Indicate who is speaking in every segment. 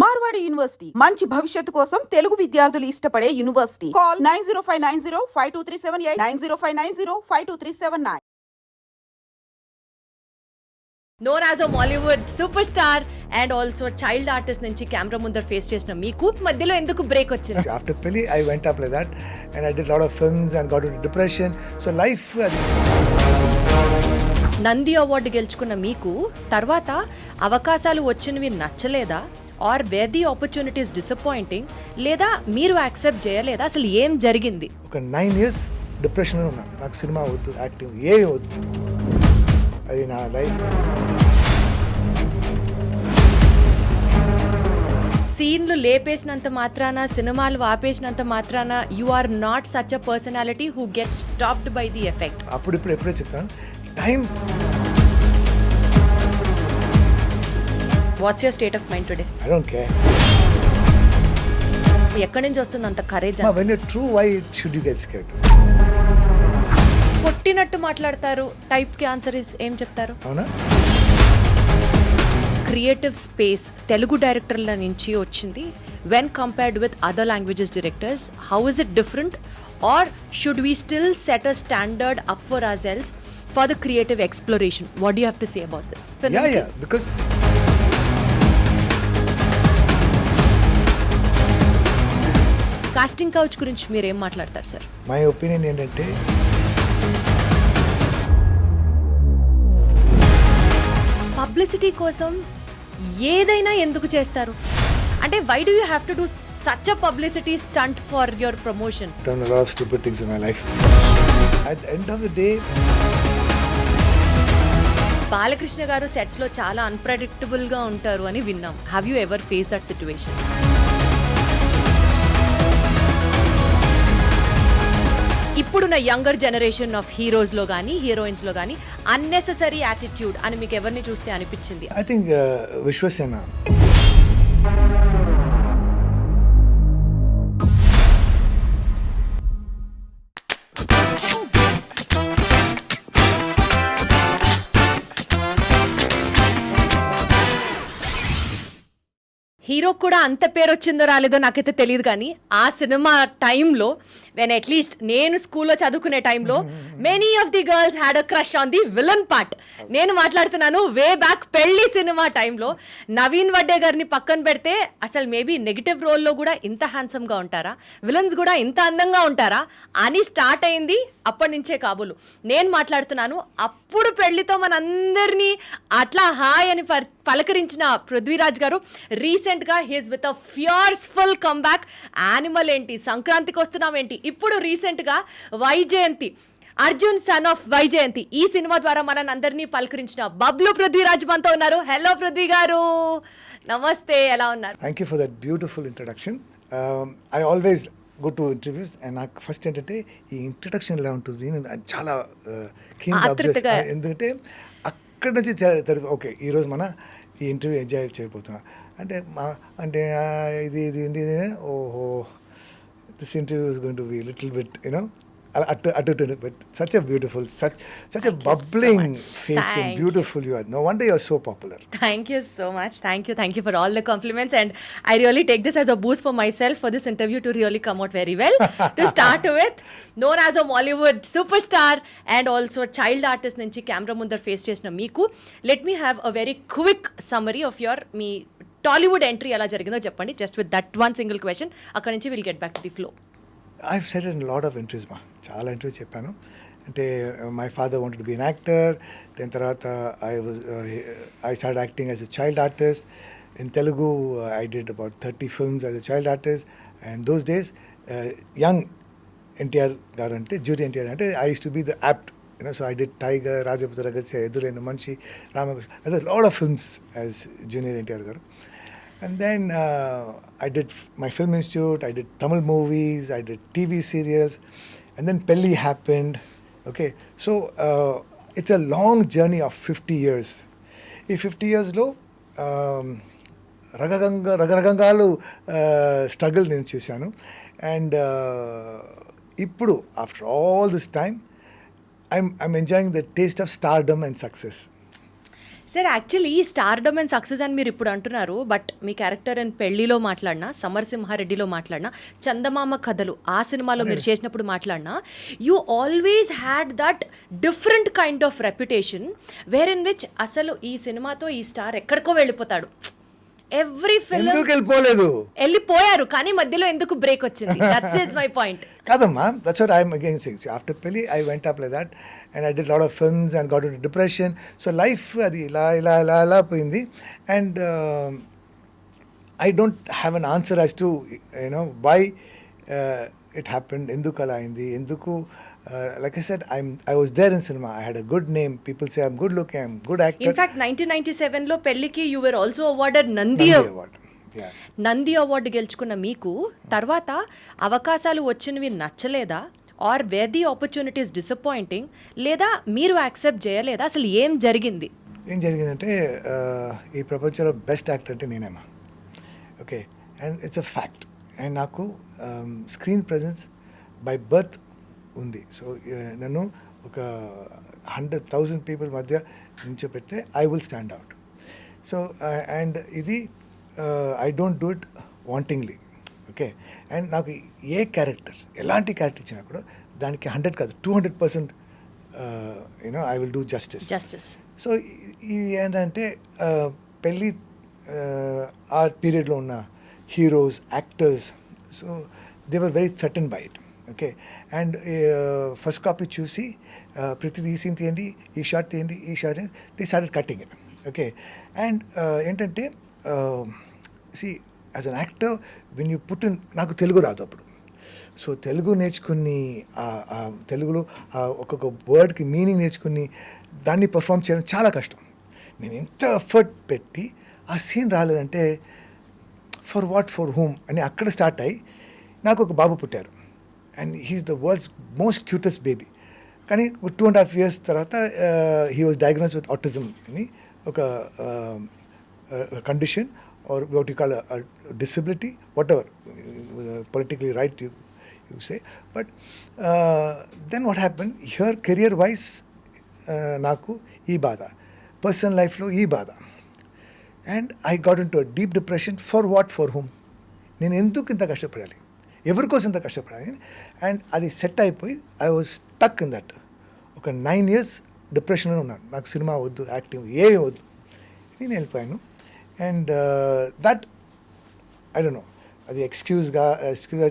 Speaker 1: Marwadi university మంచి భవిష్యత్తు కోసం తెలుగు విద్యార్థులు ఇష్టపడే university. Call 9059052378 9059052379.
Speaker 2: known as a Mollywood superstar and also child artist నుంచి కెమెరా ముందర ఫేస్ చేసిన మీకు మధ్యలో ఎందుకు బ్రేక్ వచ్చింది?
Speaker 3: After Peli, I went up like that and I did a lot of films and got into depression. So life.
Speaker 2: Nandi award గెలుచుకున్న మీకు తర్వాత అవకాశాలు వచ్చినవి నచ్చలేదా? Or were the opportunities disappointing, లేదా మీరు యాక్సెప్ట్ చేయలేదా? అసలు ఏం జరిగింది?
Speaker 3: ఒక 9 years డిప్రెషన్లో ఉన్నాను. నాకు సినిమా వద్దు, యాక్టింగ్ ఏం వద్దు, అది నా లైఫ్.
Speaker 2: సీన్లు లేపేసినంత మాత్రాన, సినిమాలు ఆపేసినంత మాత్రాన you are not such a personality who get stopped by the effect.
Speaker 3: ఎప్పుడే చెప్తాను time.
Speaker 2: What's your state of mind today?
Speaker 3: I don't care.
Speaker 2: ఎక్కడి నుంచి వస్తుంది అంత courage?
Speaker 3: When you're true, why should you get scared?
Speaker 2: కొట్టినట్టు మాట్లాడతారు type కి answer ఏం చెప్తారు?
Speaker 3: అవునా?
Speaker 2: క్రియేటివ్ స్పేస్ తెలుగు డైరెక్టర్ల నుంచి వచ్చింది. When compared with other languages directors, how is it different? Or should we still set a standard up for ourselves for the creative exploration? What do you have to say about this?
Speaker 3: Yeah, because
Speaker 2: casting couch గురించి మీరు ఏం మాట్లాడతారు sir?
Speaker 3: My opinion ఏంటంటే,
Speaker 2: publicity కోసం ఏదైనా ఎందుకు చేస్తారు? అంటే why do you have to do such a publicity stunt for your promotion?
Speaker 3: I've done a lot of stupid things in my life. At the end of the day,
Speaker 2: Balakrishna గారు sets లో చాలా unpredictable గా ఉంటారు అని విన్నాం. Have you ever face that situation? ఇప్పుడున్న younger generation of heroes లో కానీ హీరోయిన్స్ లో కానీ అన్నెసెసరీ యాటిట్యూడ్ అని మీకు ఎవరిని చూస్తే అనిపించింది?
Speaker 3: I think Vishwasena.
Speaker 2: హీరో కూడా అంత పేరు వచ్చిందో రాలేదో నాకైతే తెలియదు, కానీ ఆ సినిమా టైంలో వెన్ అట్లీస్ట్ నేను స్కూల్లో చదువుకునే టైంలో many of the girls had a crush on the villain part. నేను మాట్లాడుతున్నాను వే బ్యాక్ పెళ్లి సినిమా టైంలో. నవీన్ వడ్డే గారిని పక్కన పెడితే అసలు మేబీ నెగిటివ్ రోల్లో కూడా ఇంత హ్యాండ్సమ్గా ఉంటారా, విలన్స్ కూడా ఇంత అందంగా ఉంటారా అని స్టార్ట్ అయింది అప్పటి నుంచే కాబోలు. నేను మాట్లాడుతున్నాను అప్పుడు పెళ్లితో మనందరినీ అట్లా హాయ్ అని పలకరించిన పృథ్వీరాజ్ గారు రీసెంట్గా he's with a fearful comeback. Animal ఏంటి, సంక్రాంతికి వస్తున్నాం ఏంటి, ఇప్పుడు రీసెంట్గా వైజయంతి, అర్జున్ సన్ ఆఫ్ వైజయంతి, ఈ సినిమా ద్వారా మనల్ని అందరినీ పలకరించిన బబ్లూ పృథ్వీరాజ్ మనతో ఉన్నారు. హలో పృథ్వీ గారు, నమస్తే, ఎలా ఉన్నారు?
Speaker 3: Thank you for that beautiful introduction. I always go to interviews and నాకు ఫస్ట్ ఏంటంటే ఈ ఇంట్రడక్షన్ ఎలా ఉంటుంది నేను చాలా ఎందుకంటే అక్కడి నుంచి ఓకే ఈరోజు మన ఈ ఇంటర్వ్యూ ఎంజాయ్ చేయబోతున్నాం అంటే ఇది ఓహో this interview is going to be little bit but such a beautiful, such a bubbling face and beautiful you are. No wonder you are so popular.
Speaker 2: Thank you so much. Thank you for all the compliments, and I really take this as a boost for myself for this interview to really come out very well. To start with, known as a Mollywood superstar and also child artist నుంచి camera ముందర face చేసిన మీకు, let me have a very quick summary of your me Tollywood entry ఎలా జరిగిందో చెప్పండి. Just with that one single question, అక్కడి నుంచి we'll get back to the flow.
Speaker 3: I've said it in a lot of interviews చాలా interviews చెప్పాను. అంటే my father wanted to be an actor, దాని తర్వాత I start acting as a child artist in Telugu. I did about 30 films as a child artist. And those days young NTR గారు అంటే junior NTR అంటే I use to be the apt, so I did Tiger, Rajaputra Rahasya, Eduraina Manishi, Ramakrishna, అదే lot of films as junior NTR గారు. And then I did my film institute, I did Tamil movies, I did TV serials, and then Pelli happened. Okay, so it's a long journey of 50 years. In 50 years lo రకరకాలు struggle నేను చూశాను. And ఇప్పుడు after all this time I'm enjoying the taste of stardom and success.
Speaker 2: Sir actually stardom and success అని మీరు ఇప్పుడు అంటున్నారు, but me character and పెళ్లిలో మాట్లాడినా, సమరసింహారెడ్డిలో మాట్లాడినా, చందమామ కథలు ఆ సినిమాలో మీరు చేసినప్పుడు మాట్లాడినా, you always had that different kind of reputation where in which అసలు ఈ సినిమాతో ఈ స్టార్ ఎక్కడికో వెళ్ళిపోతాడు. ఎవ్రీ ఫిల్మ్
Speaker 3: ఎందుకు వెళ్ళిపోలేదు,
Speaker 2: వెళ్ళిపోయారు కానీ మధ్యలో ఎందుకు బ్రేక్ వచ్చింది? That's is my point.
Speaker 3: కాదమ్మా, that's what I'm again saying. After పెళ్లి I went up like that and I did lot of films and got into depression. So life అది ఇలా ఇలా ఇలా ఇలా పోయింది. And I don't have an answer as to you know why it happened, ఎందుకు అలా అయింది, ఎందుకు. Like I said, I was there in cinema. I had a good name. People say I'm good looking, I'm good actor.
Speaker 2: In fact, 1997 లో పెళ్లికి you were also awarded Nandi
Speaker 3: award. Yeah.
Speaker 2: Nandi award గెలుచుకున్న మీకు తర్వాత అవకాశాలు వచ్చినవి నచ్చలేదా, or were the opportunities disappointing, లేదా మీరు యాక్సెప్ట్ చేయలేదా, అసలు ఏం జరిగింది?
Speaker 3: ఏం జరిగిందంటే ఈ ప్రపంచంలో బెస్ట్ యాక్టర్ అంటే నేనేమా. Okay, and it's a fact. And నాకు స్క్రీన్ ప్రెజెన్స్ బై బర్త్ ఉంది. సో నన్ను ఒక 100,000 పీపుల్ మధ్య నించోపెడితే I will stand out. So and ఇది I don't do it wantingly. Okay, and నాకు ఏ క్యారెక్టర్, ఎలాంటి క్యారెక్టర్ ఇచ్చినా కూడా దానికి 100 కాదు 200% you know I will do justice. So ఇది ఏంటంటే పెళ్ళి ఆ పీరియడ్లో ఉన్న heroes, actors, so they were very certain by it. Okay, and first copy చూసి ప్రతిదీ ఈ సీన్ తీయండి, ఈ షార్ట్ తీయండి, ఈ shot they started cutting it. Okay, and ఏంటంటే see as an actor when you put in, నాకు తెలుగు రాదు అప్పుడు. సో తెలుగు నేర్చుకుని తెలుగులో ఒక్కొక్క వర్డ్కి మీనింగ్ నేర్చుకుని దాన్ని పర్ఫామ్ చేయడం చాలా కష్టం. నేను ఎంత ఎఫర్ట్ పెట్టి ఆ సీన్ రాలేదంటే ఫర్ వాట్, ఫర్ హూమ్ అని అక్కడ స్టార్ట్ అయ్యి నాకు ఒక బాబు పుట్టారు. And he's the world's most cutest baby. కానీ 2.5 years తర్వాత he was diagnose with autism అని ఒక condition or what you call disability, whatever politically right you say. But then what happen here, career wise నాకు ఈ బాధ, personal లైఫ్లో ఈ బాధ. And I got into deep depression. For what, for whom, నేను ఎందుకు ఇంత కష్టపడాలి, ఎవరి కోసం ఇంత కష్టపడాలి. అండ్ అది సెట్ అయిపోయి I was stuck in that. ఒక 9 years డిప్రెషన్లో ఉన్నాను. నాకు సినిమా వద్దు, యాక్టింగ్ ఏమి వద్దు, నేను వెళ్ళిపోయాను. And that I don't know అది ఎక్స్క్యూజ్గా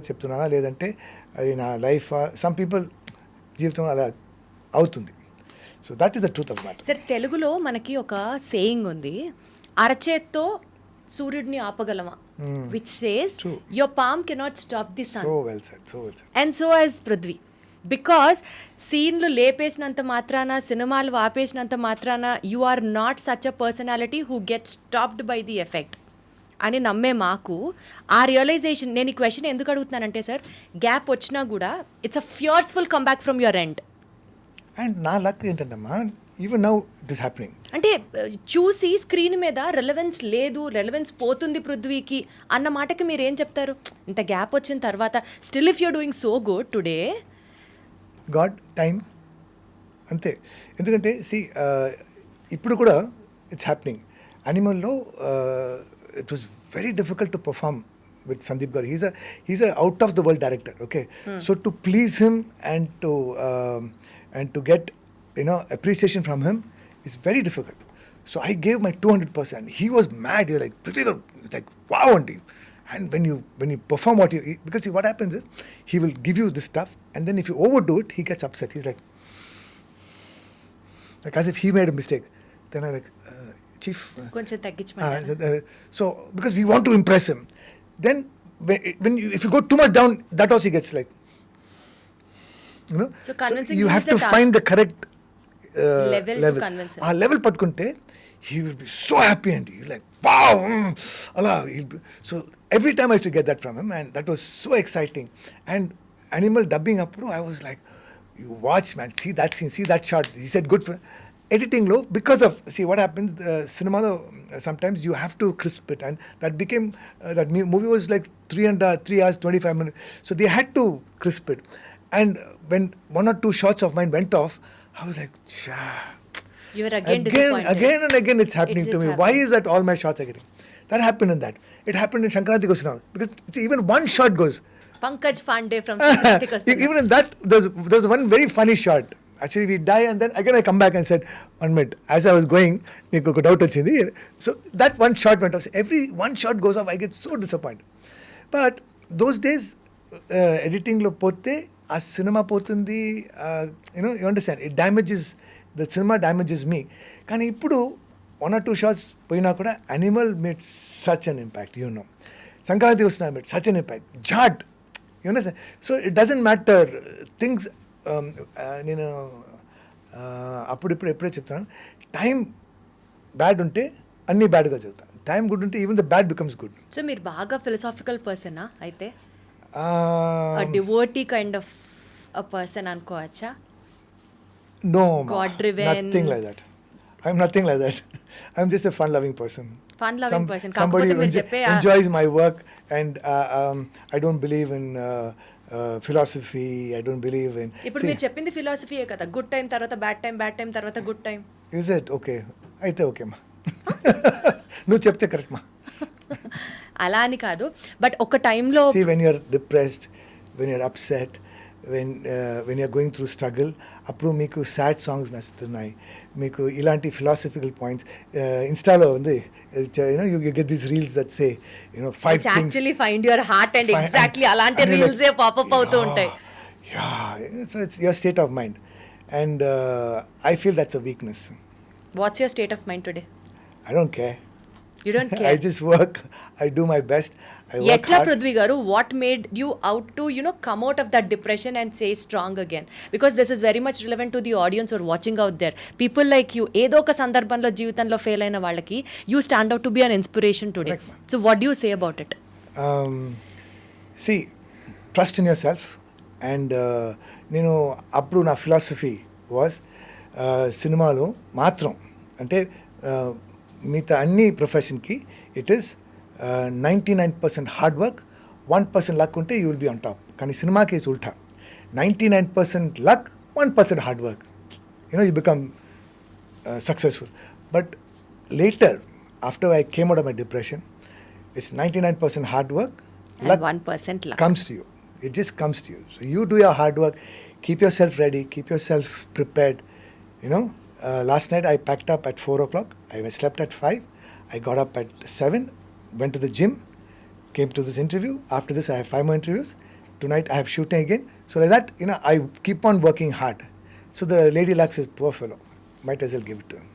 Speaker 3: చెప్తున్నానా లేదంటే అది నా లైఫ్. సమ్ పీపుల్ జీవితం అలా అవుతుంది. So that is the truth of matter.
Speaker 2: Sir తెలుగులో మనకి ఒక సేయింగ్ ఉంది, అరచేత్తో సూర్యుడిని ఆపగలమా, which says your palm cannot stop the sun.
Speaker 3: So well said, so well said.
Speaker 2: And so as Prithvi, because సీన్లు లేపేసినంత మాత్రాన, సినిమాలు ఆపేసినంత మాత్రాన you are not such a personality who get stopped by the effect అని నమ్మే మాకు ఆ రియలైజేషన్. నేను ఈ క్వశ్చన్ ఎందుకు అడుగుతున్నానంటే సార్, గ్యాప్ వచ్చినా కూడా it's a fearful comeback from your end.
Speaker 3: And నా లక్ ఏంటంటమ్మా, even now it is happening.
Speaker 2: అంటే చూసి స్క్రీన్ మీద రెలవెన్స్ లేదు, రెలవెన్స్ పోతుంది పృథ్వీకి అన్న మాటకి మీరు ఏం చెప్తారు? ఇంత గ్యాప్ వచ్చిన తర్వాత still if you're doing so good today.
Speaker 3: God time అంతే. ఎందుకంటే ఇప్పుడు కూడా ఇట్స్ హ్యాపెనింగ్. అనిమల్లో it was very difficult to perform with Sandeep Garu. He's a out of the world director. Okay, so to please him and to get appreciation from him is very difficult. So I gave my 200%. He was mad. He was like, Prithiveeraj, like wow, auntie. And when you perform what you, because see, what happens is he will give you this stuff, and then if you overdo it, he gets upset. He's like as if he made a mistake. Then I'm like, Chief.
Speaker 2: కొంచెం తగ్గించమంటారా?
Speaker 3: So because we want to impress him. Then if you go too much down, that also gets like,
Speaker 2: So convincing
Speaker 3: you
Speaker 2: him
Speaker 3: have
Speaker 2: is a
Speaker 3: to
Speaker 2: task.
Speaker 3: find the correct
Speaker 2: Level to convince him.
Speaker 3: level pattukunte he will be so happy and he's like wow, Allah. So every time I used to get that from him, and that was so exciting. And animal dubbing appudu I was like, you watch man, see that scene, see that shot. He said good for editing low because of, see what happens, cinema sometimes you have to crisp it, and that became that movie was like 3 hours 25 minutes, so they had to crisp it. And when 1 or 2 shots of mine went off, I was like,
Speaker 2: You were again disappointed.
Speaker 3: Again and again it's happening
Speaker 2: It's
Speaker 3: to me.
Speaker 2: happening.
Speaker 3: Why is that all my shots are getting? That happened in that. It happened in Sankranti Kosana. Because even one shot goes.
Speaker 2: Pankaj Pandey from Sankranti Kosana.
Speaker 3: Even in that, there's one very funny shot. Actually, we die and then again I come back and said, 1 minute, as I was going, neeku oka doubt vachindi. So that one shot went off. So every one shot goes off, I get so disappointed. But those days, editing lo pote, a cinema potundi, you understand, it damages, the cinema damages me. Kani ippudu, 1 or 2 shots poyina kuda, Animal made such an impact, you know. Sankranti Kosana made such an impact. Jhat, you understand? So it doesn't matter, things, నేను అప్పుడిప్పుడు ఎప్పుడే చెప్తాను, time bad ఉంటే అన్నీ బ్యాడ్గా చెప్తాను, time good ఉంటే even the bad becomes good.
Speaker 2: So మీరు బాగా ఫిలసాఫికల్ పర్సనా అయితే? Devotee kind of a person అనుకోవచ్చా?
Speaker 3: No,
Speaker 2: God driven.
Speaker 3: Nothing like that. I'm nothing like that. I'm just a fun loving person.
Speaker 2: Fun loving person.
Speaker 3: Somebody
Speaker 2: కాకపోతే
Speaker 3: who
Speaker 2: మీరు చెప్పే
Speaker 3: enjoys my work and I don't believe in philosophy. I don't believe in.
Speaker 2: ఇప్పుడు మీరు చెప్పింది ఫిలాసఫీయే కదా, good time తర్వాత bad time, bad time తర్వాత good time.
Speaker 3: Is it? Okay. అయితే ఓకే మా. నువ్వు చెప్తే కరెక్ట్ మా.
Speaker 2: అలా అని కాదు, బట్ ఒక టైంలో
Speaker 3: See, when you're depressed, when you're upset, when you're going through struggle, అప్పుడు మీకు సాడ్ సాంగ్స్ నచ్చుతున్నాయి, మీకు ఇలాంటి ఫిలాసఫికల్ పాయింట్స్ ఇన్స్టాలో ఉంది, you get these reels that say, 5
Speaker 2: it's
Speaker 3: things.
Speaker 2: Actually find your heart and exactly అలాంటి
Speaker 3: and you're
Speaker 2: reels
Speaker 3: like,
Speaker 2: popup అవుతూ ఉంటాయి.
Speaker 3: Yeah, so it's your state of mind, and I feel that's a weakness.
Speaker 2: Watts your state of mind today?
Speaker 3: I don't care.
Speaker 2: You don't
Speaker 3: I
Speaker 2: care.
Speaker 3: just work. I do my best. I work
Speaker 2: ఎట్లా
Speaker 3: hard.
Speaker 2: Prithvi garu, what made you out to come out of that depression and say strong again? Because this is very much relevant to the audience are watching out there. People like you, ఏదో ఒక సందర్భంలో జీవితంలో fail అయిన వాళ్ళకి you stand out to be an inspiration today. So what you say about it?
Speaker 3: See, trust in yourself. And నేను అప్పుడు నా philosophy was, సినిమాలో మాత్రం అంటే మిగతా అన్ని ప్రొఫెషన్కి it is 99% hard work, 1% luck ఉంటే you will be on top. కానీ సినిమాకి ఇస్ ఉల్టా, 99% luck, 1% hard work, you become successful. But later, after I came out of my depression, it's 99% hard work,
Speaker 2: And 1% luck.
Speaker 3: comes to you. It just comes to you. So you do your hard work, keep yourself ready, keep yourself prepared. Last night I packed up at 4 o'clock. I slept at 5. I got up at 7, went to the gym, came to this interview. After this I have 5 more interviews. Tonight I have shooting again. So like that, I keep on working hard. So the lady luck says, poor fellow, might as well give it to him.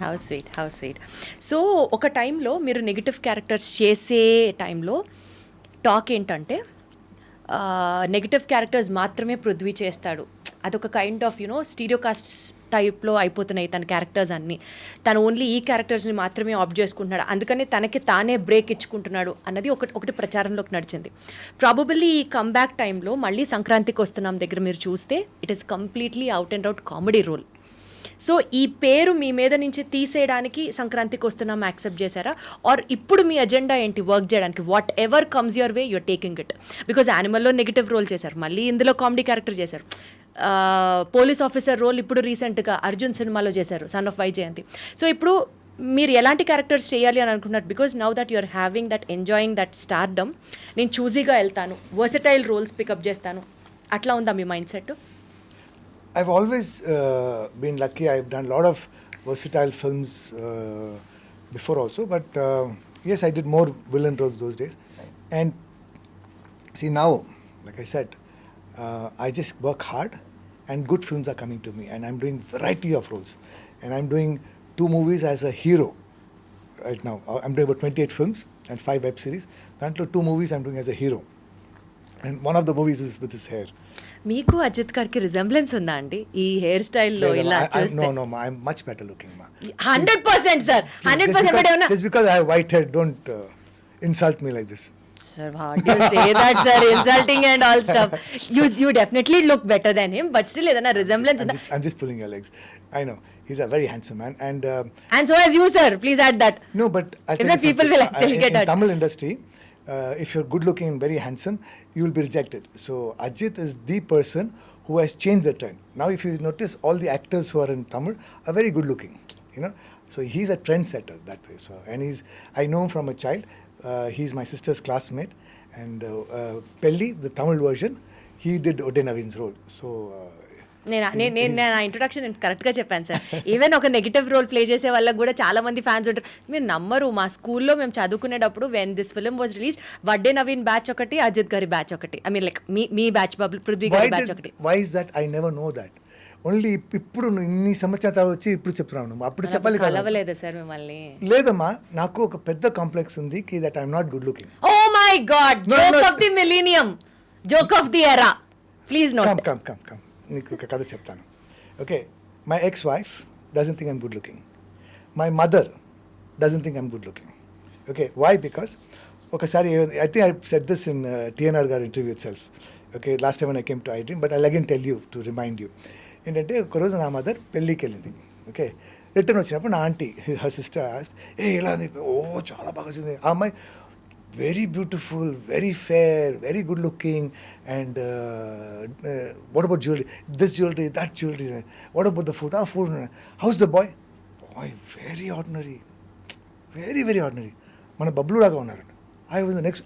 Speaker 2: How sweet, how sweet. So ఒక టైంలో మీరు negative characters చేసే టైంలో talk ఏంటంటే, negative characters మాత్రమే పృథ్వీ చేస్తాడు, అదొక kind of స్టీరియోకాస్ట్ టైప్లో అయిపోతున్నాయి తన క్యారెక్టర్స్ అన్నీ, తను ఓన్లీ ఈ క్యారెక్టర్స్ని మాత్రమే ఆప్ట్ చేసుకుంటున్నాడు, అందుకని తనకి తానే బ్రేక్ ఇచ్చుకుంటున్నాడు అన్నది ఒకటి ప్రచారంలోకి నడిచింది. ప్రాబబుల్లీ ఈ కమ్బ్యాక్ టైంలో మళ్ళీ సంక్రాంతికి వస్తున్నాం దగ్గర మీరు చూస్తే it is completely out and out comedy role. So ఈ పేరు మీ మీద నుంచి తీసేయడానికి సంక్రాంతికి వస్తున్నాం యాక్సెప్ట్ చేశారా, ఆర్ ఇప్పుడు మీ అజెండా ఏంటి వర్క్ చేయడానికి? Whatever comes your way you're taking it. Because యానిమల్లో నెగిటివ్ రోల్ చేశారు, మళ్ళీ ఇందులో కామెడీ క్యారెక్టర్ చేశారు, పోలీస్ ఆఫీసర్ రోల్ ఇప్పుడు రీసెంట్గా అర్జున్ సినిమాలో చేశారు, సన్ ఆఫ్ వైజయంతి. సో ఇప్పుడు మీరు ఎలాంటి క్యారెక్టర్స్ చేయాలి అని అనుకుంటున్నారు? Because now that you're having that enjoying that stardom, నేను చూజీగా వెళ్తాను, వర్సటైల్ రోల్స్ పికప్ చేస్తాను, అట్లా ఉందా మీ mind set?
Speaker 3: I've always been lucky. I've done a lot of versatile films before also. But yes, I did more villain roles those days. And see now, like I said, I just work hard and good films are coming to me. And I'm doing variety of roles. And I'm doing 2 movies as a hero right now. I'm doing about 28 films and 5 web series. Dantlo 2 movies I'm doing as a hero. And one of the movies is with his hair.
Speaker 2: మీకు అజిత్ గారికి resemblance ఉందా అండి ఈ hair స్టైల్లో ఇలా చూస్తే?
Speaker 3: No, ma. I'm much better looking, ma.
Speaker 2: 100% sir, 100%.
Speaker 3: Just because I have white hair, don't insult me like this.
Speaker 2: Sir, how do you say that, sir? Insulting and all stuff. You definitely look better than him, but still ఏదైనా resemblance ఉందా?
Speaker 3: I'm just pulling your legs. I know. He's a very handsome man.
Speaker 2: And so as you, sir. Please add that.
Speaker 3: No, but I'll tell
Speaker 2: If
Speaker 3: you
Speaker 2: not, people
Speaker 3: something.
Speaker 2: will actually get
Speaker 3: in
Speaker 2: hurt.
Speaker 3: Tamil industry, if you're good looking and very handsome, you will be rejected. So Ajit is the person who has changed the trend. Now, if you notice, all the actors who are in Tamil are very good looking, you know. So he's a trendsetter that way. So, and I know him from a child. He's my sister's classmate. And Pelli, the Tamil version, he did Ode Navin's role. So,
Speaker 2: నేను నా introduction కరెక్ట్గా చెప్పాను sir. Even ఒక negative role play చేసే వాళ్ళకి కూడా చాలా మంది ఫ్యాన్స్ ఉంటారు. మీరు నమ్మరు, మా స్కూల్లో మేము చదువుకునేటప్పుడు when this film was release, Vadde Naveen batch ఒకటి, అజిత్ గారి బ్యాచ్ ఒకటి, ఐ మీన్ లైక్ మీ బ్యాచ్, పృథ్వీ గారి బ్యాచ్ ఒకటి.
Speaker 3: Why is that? I never know that. Only ఇప్పుడు ఇన్ని సంవత్సరాలు వచ్చి ఇప్పుడు చెప్తున్నాను, అప్పుడు చెప్పాలి కదా.
Speaker 2: కలవలేదు సార్ మిమ్మల్ని?
Speaker 3: లేదమ్మా, నాకు ఒక పెద్ద కాంప్లెక్స్ ఉంది that I'm not good looking.
Speaker 2: Oh my god, joke of the millennium, joke of the era, please note.
Speaker 3: Come నీకు ఒక కథ చెప్తాను. Okay, my ex wife doesn't think I'm good looking. My mother doesn't think I'm good looking. Okay, why? Because ఒకసారి I think I said this in TNR గారి interview itself. Okay, last time I came to iDream, but I again tell you to remind you. ఏంటంటే ఒకరోజు నా mother పెళ్ళికి వెళ్ళింది. Okay, return వచ్చినప్పుడు నా aunty, her sister ఆస్ట్, ఇలా చాలా బాగా వచ్చింది ఆ అమ్మాయి, very beautiful, very fair, very good looking, and what about jewelry? This jewelry, that jewelry. What about the food? Food. How's the boy? Boy, very ordinary. Very, very ordinary. మన బబ్లూ లాగా ఉన్నారు. I was the next.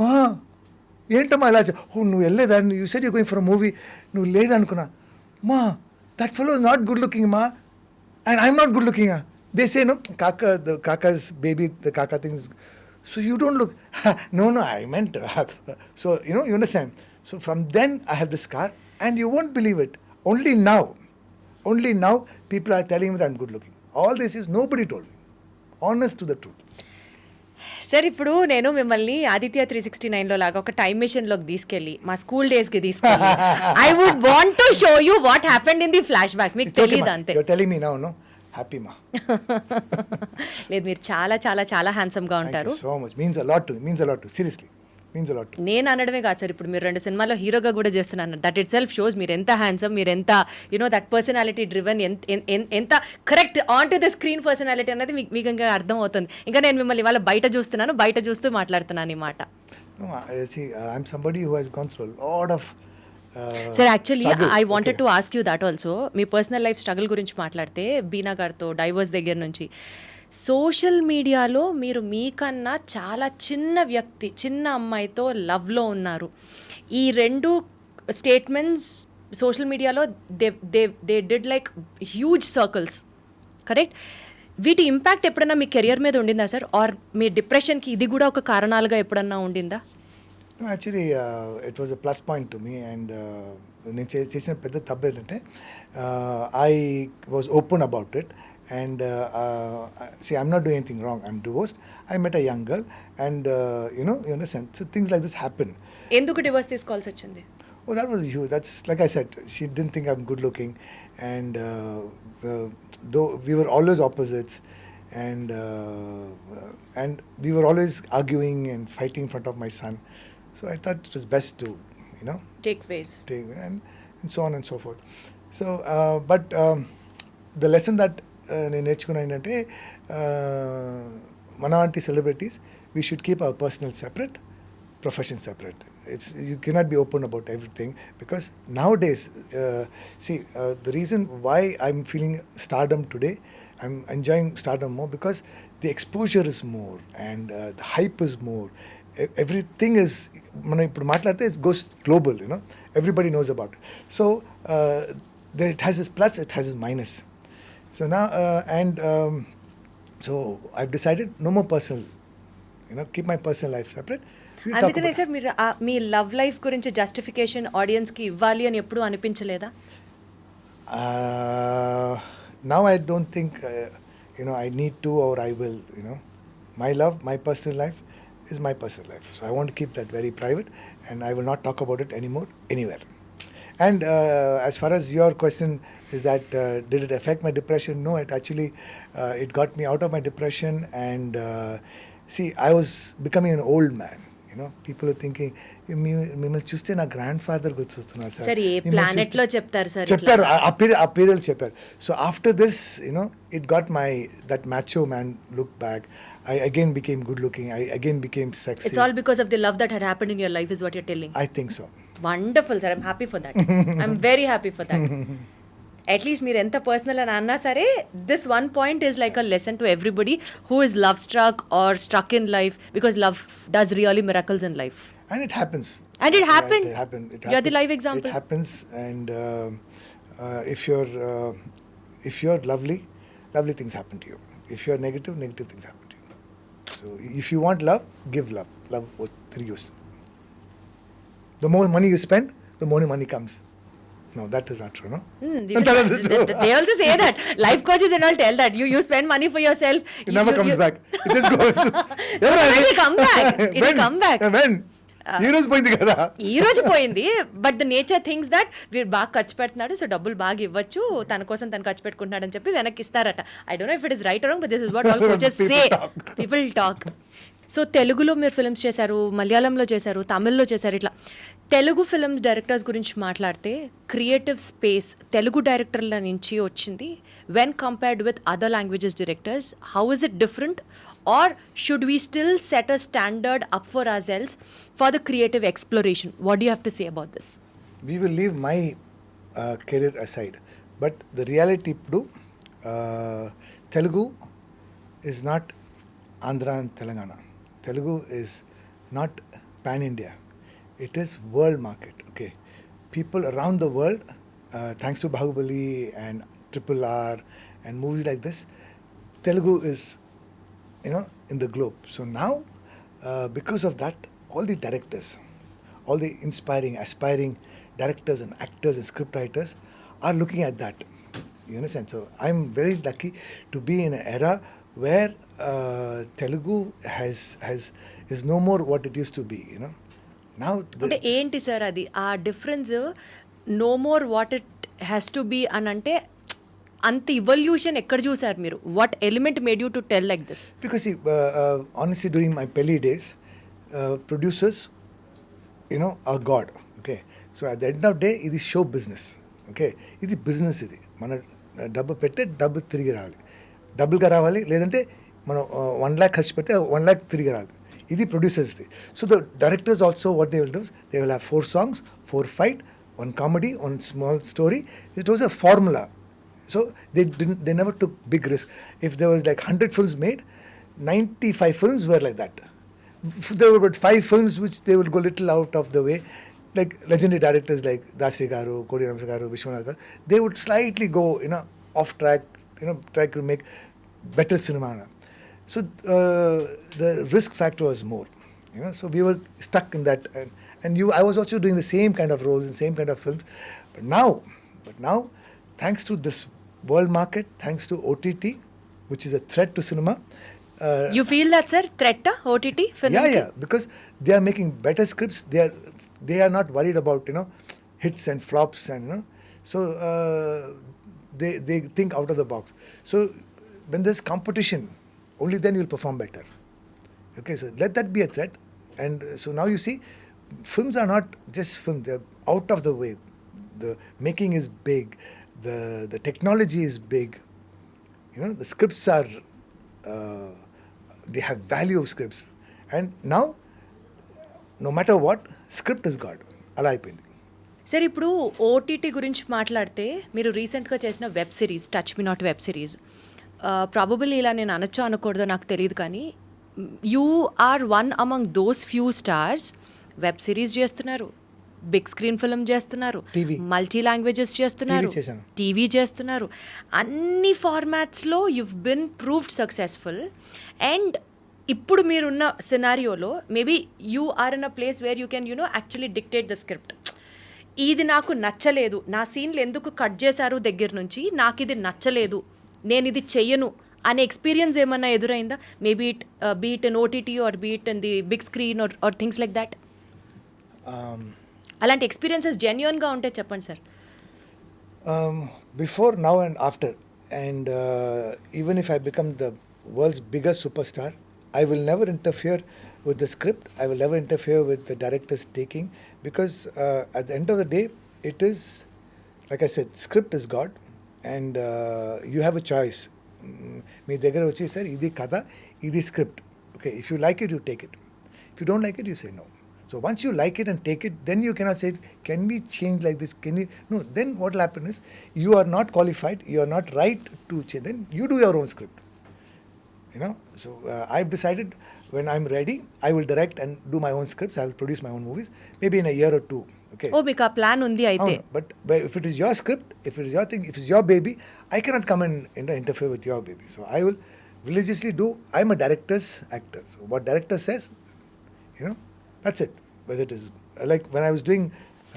Speaker 3: మా ఏంటమ్మా ఇలా నువ్వు వెళ్ళలేదా? You said you going for a movie, నువ్వు లేదనుకున్నా. మా that fellow is not good looking మా, and I'm not good looking. They say, no, the Kaka's baby, the Kaka things. So you don't look. No, I meant. So, you know, you understand. So from then, I have this scar, and you won't believe it. Only now, people are telling me that I'm good looking. All this is, nobody told me. Honest to the truth.
Speaker 2: Sir, ఇప్పుడు నేను మిమ్మల్ని ఆదిత్య 369లో లాగా ఒక time మెషిన్లోకి తీసుకెళ్ళి మా school డేస్కి తీసుకెళ్ళి I would want to show you what happened in the flashback. మీకు తెలియదు అంతే.
Speaker 3: You're telling me now, no? Happy మా.
Speaker 2: లేదు, మీరు చాలా చాలా చాలా హ్యాండ్సమ్గా ఉంటారు.
Speaker 3: So much means a lot to seriously means a lot.
Speaker 2: నేను అనడమే కాదు సార్, ఇప్పుడు మీరు 2 సినిమాల్లో హీరోగా కూడా చేస్తున్నాను. దట్ ఇట్ సెల్ఫ్ షోస్ మీరు ఎంత హ్యాండ్సమ్, మీరు ఎంత యునో దట్ పర్సనాలిటీ డ్రివెన్, ఎంత correct on to the screen personality అనేది మీకు ఇంకా అర్థం అవుతుంది. ఇంకా నేను మిమ్మల్ని ఇవాళ బయట చూస్తున్నాను, బయట చూస్తూ మాట్లాడుతున్నాను ఈ మాట.
Speaker 3: I'm somebody who has gone through a lot of.
Speaker 2: Sir, actually I wanted to ask you that also. Me personal life struggle గురించి మాట్లాడితే, బీనా గారితో డైవర్స్ దగ్గర నుంచి సోషల్ మీడియాలో మీరు మీకన్నా చాలా చిన్న వ్యక్తి, చిన్న అమ్మాయితో లవ్లో ఉన్నారు. ఈ 2 స్టేట్మెంట్స్ సోషల్ మీడియాలో they did like huge circles, correct? వీటి ఇంపాక్ట్ ఎప్పుడన్నా మీ కెరియర్ మీద ఉండిందా సార్? ఆర్ మీ డిప్రెషన్కి ఇది కూడా ఒక కారణాలుగా ఎప్పుడన్నా ఉండిందా?
Speaker 3: No, actually, it was a plus point to me, and నేను చేసిన పెద్ద తప్పు ఏంటంటే I was open about it, and see, I'm not doing anything wrong. I'm divorced. I met a young girl, and you understand. So things like this happen.
Speaker 2: ఎందుకు divorce తీసుకోవాల్సి వచ్చింది?
Speaker 3: Oh, that was huge. That's like I said, she didn't think I'm good looking, and though we were always opposites, and we were always arguing and fighting in front of my son. So I thought it was best to,
Speaker 2: take ways,
Speaker 3: and so on and so forth. So, but the lesson that నేను నేర్చుకున్నా ఏంటంటే, మన వంటి celebrities, we should keep our personal separate, profession separate. You cannot be open about everything, because nowadays, the reason why I'm feeling stardom today, I'm enjoying stardom more, because the exposure is more, and the hype is more. Everything is, మనం ఇప్పుడు మాట్లాడితే it goes global, everybody knows about it. So it has its plus, it has its minus. So now so I've decided no more personal, keep my personal life separate.
Speaker 2: అందుకనే sir మీరు మీ love life గురించి justification ఆడియన్స్కి ఇవ్వాలి అని ఎప్పుడు అనిపించలేదా?
Speaker 3: Now I don't think I need to, or I will. My love, my personal life is my personal life. So I want to keep that very private, and I will not talk about it anymore anywhere. And as far as your question is that did it affect my depression? No, it actually it got me out of my depression, and see, I was becoming an old man. People are thinking, మిమ్మల్ని చూస్తే నా grand father గుర్తొస్తున్నారు sir.
Speaker 2: Sir, ఏ planet లో చెప్తారు sir?
Speaker 3: చెప్పారు, ఆ period చెప్పారు. So after this it got that macho man look back. I again became good looking. I again became sexy.
Speaker 2: It's all because of the love that had happened in your life is what you're telling.
Speaker 3: I think so.
Speaker 2: Wonderful sir, I'm happy for that. I'm very happy for that. At least మీరు ఎంత personal అని అన్నా సరే, this one point is like a lesson to everybody who is love struck or struck in life, because love does really miracles in life.
Speaker 3: And it happens.
Speaker 2: And it happened.
Speaker 3: It happened.
Speaker 2: You're the live example.
Speaker 3: It happens, and if you're lovely, lovely things happen to you. If you're negative, negative things happen to you. So if you want love, give love. Love తిరిగి వస్తుంది. The more money you spend, the more money comes. No, that is not true, no?
Speaker 2: They also say that. Life coaches and all tell that. You spend money for yourself.
Speaker 3: It never comes back. It just goes.
Speaker 2: It will come back. It will come back.
Speaker 3: When? ఈ రోజు పోయింది కదా.
Speaker 2: ఈ రోజు పోయింది, but the nature things that వీడు బాగా ఖర్చు పెడుతున్నాడు, సో డబ్బులు బాగా ఇవ్వచ్చు, తన కోసం తను ఖర్చు పెట్టుకుంటున్నాడు అని చెప్పి వెనక్కి ఇస్తారట. I don't know if it is right are wrong, but this is what all coaches say. People talk. So తెలుగులో మీరు ఫిల్మ్స్ చేశారు, మలయాళంలో చేశారు, తమిళ్లో చేశారు. ఇట్లా తెలుగు ఫిల్మ్ డైరెక్టర్స్ గురించి మాట్లాడితే క్రియేటివ్ స్పేస్ తెలుగు డైరెక్టర్ల నుంచి వచ్చింది when compared with other languages directors. How is it different, or should we still set a standard up for ourselves for the creative exploration? What do you have to say about this?
Speaker 3: We will leave my career aside, but the reality ఇప్పుడు Telugu is not Andhra and Telangana. Telugu is not pan-India. It is world market, okay? People around the world, thanks to Bahubali and Triple R and movies like this, Telugu is, in the globe. So now, because of that, all the directors, all the inspiring, aspiring directors and actors and script writers are looking at that. You understand? So I'm very lucky to be in an era where Telugu is no more what it used to be, Now
Speaker 2: అంటే ఏంటి sir అది ఆ difference? No more what it has to be అని అంటే అంత evolution ఎక్కడ చూసారు మీరు? What element made you to tell like this?
Speaker 3: Because see, honestly, during my Pelli days, producers, are God, okay? So at the end of the day, ఇది show business, okay? ఇది business. ఇది మన డబ్బు పెడితే డబ్బు తిరిగి రావాలి, డబ్బులుగా రావాలి. లేదంటే మనం 1 lakh ఖర్చు పెడితే 1 lakh తిరిగి రావాలి. ఇది ప్రొడ్యూసర్స్ది. So the directors also what they will do, they will have 4 songs, 4 fight, 1 comedy, 1 small story. It was a formula. So they never took big risk. If there was like 100 films made, 95 films were like that. There were about 5 films which they will go little out of the way. Like legendary directors like Dasri Garu, Kodi Ramsa Garu, Vishwanath Garu, they would slightly go, off track, try to make better cinema. So the risk factor was more, So we were stuck in that, and I was also doing the same kind of roles and same kind of films. But now, thanks to this world market, thanks to OTT, which is a threat to cinema.
Speaker 2: You feel that, sir? Threat to OTT film?
Speaker 3: Yeah, because they are making better scripts. They are not worried about hits and flops, and so they think out of the box. So when there's competition, only then you'll perform better. Okay, so let that be a threat. And so now you see, films are not just films; they're out of the way. The making is big, the technology is big. The scripts are they have value of scripts, and now no matter what, script is God. అలా అయిపోయింది.
Speaker 2: Sir ఇప్పుడు OTT గురించి మాట్లాడితే మీరు రీసెంట్గా చేసిన web series touch me not web series, probably ఇలా నేను అనొచ్చో అనకూడదో నాకు తెలియదు, కానీ you are one among those few stars. Web series చేస్తున్నారు, బిగ్ స్క్రీన్ ఫిల్మ్ చేస్తున్నారు, మల్టీ లాంగ్వేజెస్ చేస్తున్నారు, టీవీ చేస్తున్నారు, అన్ని ఫార్మాట్స్లో you've been proved successful. And ఇప్పుడు మీరున్న సినారియోలో maybe you are in a place where you can actually dictate the script. ఇది నాకు నచ్చలేదు, నా సీన్లు ఎందుకు కట్ చేశారు దగ్గర నుంచి, నాకు ఇది నచ్చలేదు, నేను ఇది చెయ్యను అనే ఎక్స్పీరియన్స్ ఏమన్నా ఎదురైందా? Maybe it beat in OTT or beat in the big screen or things like that. అలాంటి ఎక్స్పీరియన్సెస్ జెన్యున్గా ఉంటే చెప్పండి sir.
Speaker 3: Before, now and after, and even if I become the world's biggest superstar, I will never interfere with the script. I will never interfere with the director's taking, because at the end of the day, it is, like I said, script is God, and you have a choice. మీ దగ్గర వచ్చి sir ఇది కథ, ఇది script, okay, if you like it you take it, if you don't like it you say no. So once you like it and take it, then you cannot say, can we change like this? Can we? No, then what will happen is, you are not qualified, you are not right to change. Then you do your own script. You know, so I've decided when I'm ready, I will direct and do my own scripts. I will produce my own movies, maybe in a year or two. Okay.
Speaker 2: ఓ మీకు ఆ plan ఉంది అయితే.
Speaker 3: But if it is your script, if it is your thing, if it's your baby, I cannot come and interfere with your baby. So I will religiously do. I'm a director's actor. So what director says, that's it. Whether it is like when I was doing.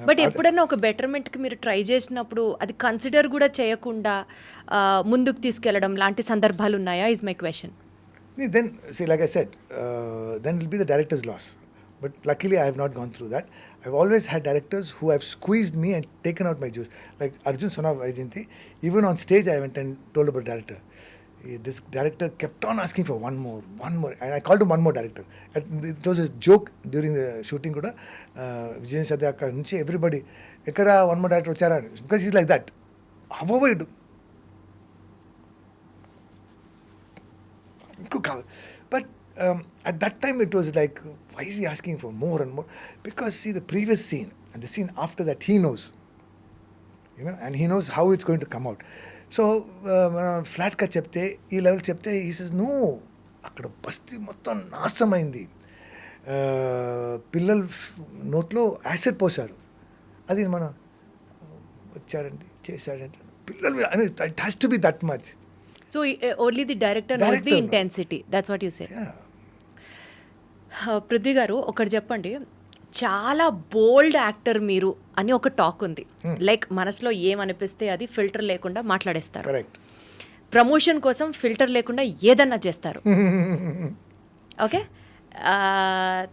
Speaker 2: But ఎప్పుడన్నా ఒక బెటర్మెంట్కి మీరు try చేసినప్పుడు అది consider కూడా చేయకుండా ముందుకు తీసుకెళ్ళడం లాంటి సందర్భాలు ఉన్నాయా is my question.
Speaker 3: Then, see, like I said, then it will be the director's loss. But luckily, I have not gone through that. I've always had directors who have squeezed me and taken out my juice. Like Arjun Sona Vaijayanti, even on stage, I went and told about director. This director kept on asking for one more. And I called him one more director. And it was a joke during the shooting. Vijay Sadhya nunchi everybody, Ekara, one more director vachara. Because he's like that. However you do. But at that time it was like, why is he asking for more and more? Because see, the previous scene and the scene after that, he knows. And he knows how it's going to come out. So flat ka chepte, ee level chepte, he says, no, akkada basti mottam naasamaindi. Pillal notlo acid posaru. Adi mana vacharandi chesadanti. Pillal, it has to be that much.
Speaker 2: So only the director knows the intensity, that's what you సే. పృథ్వీ గారు ఒకటి చెప్పండి, చాలా బోల్డ్ actor మీరు అని ఒక talk ఉంది. Like మనసులో ఏమనిపిస్తే అది ఫిల్టర్ లేకుండా మాట్లాడేస్తారు. ప్రమోషన్ కోసం ఫిల్టర్ లేకుండా ఏదన్నా చేస్తారు. ఓకే,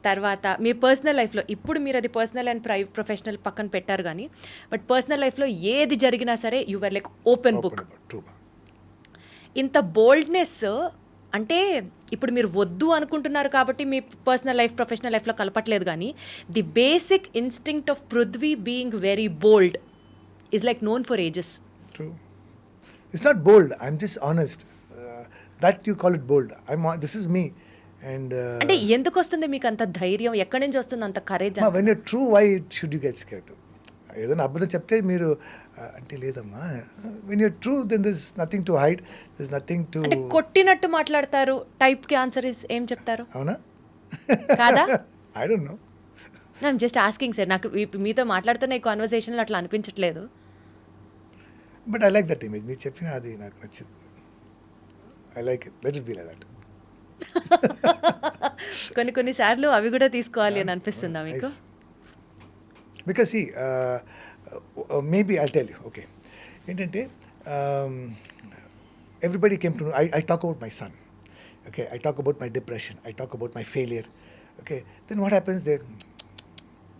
Speaker 2: తర్వాత మీ పర్సనల్ లైఫ్లో, ఇప్పుడు మీరు అది పర్సనల్ అండ్ ప్రొఫెషనల్ పక్కన పెట్టారు కానీ, బట్ పర్సనల్ లైఫ్లో ఏది జరిగినా సరే you are like open book. ఇంత బోల్డ్నెస్ అంటే ఇప్పుడు మీరు వద్దు అనుకుంటున్నారు కాబట్టి మీ పర్సనల్ లైఫ్ ప్రొఫెషనల్ లైఫ్లో కలపట్లేదు, కానీ the basic instinct of Prithvi being very bold is like known for ages.
Speaker 3: True. It's not bold. I'm just honest. That you call it bold. This is me. And
Speaker 2: అంటే ఎందుకు వస్తుంది మీకు అంత ధైర్యం, ఎక్కడి నుంచి వస్తుంది అంత courage?
Speaker 3: when you're true, why should you get scared? ఏదైనా అబద్ధం చెప్తే మీరు అంటే లేదమ్మా, when you're true, then there's nothing to hide, there's nothing to.
Speaker 2: అంటే కొట్టినట్టు మాట్లాడతారు టైప్ కి ఆన్సర్ ఏం చెప్తారు?
Speaker 3: అవునా
Speaker 2: కాదా?
Speaker 3: I don't know.
Speaker 2: I'm just asking sir, నాకు మీతో మాట్లాడుతున్న ఈ కాన్వర్సేషన్లో అట్లా అనిపించట్లేదు.
Speaker 3: But I like that image. మీరు చెప్పిన అది నాకు నచ్చింది. I like it. Let it be like that.
Speaker 2: కొన్నిసార్లు అవి కూడా తీసుకోవాలి అని అనిపిస్తుందా మీకు?
Speaker 3: Because see, maybe I'll tell you, okay. ఏంటంటే everybody came to know, I talk about my son, okay, I talk about my depression, I talk about my failure, okay. Then what happens there?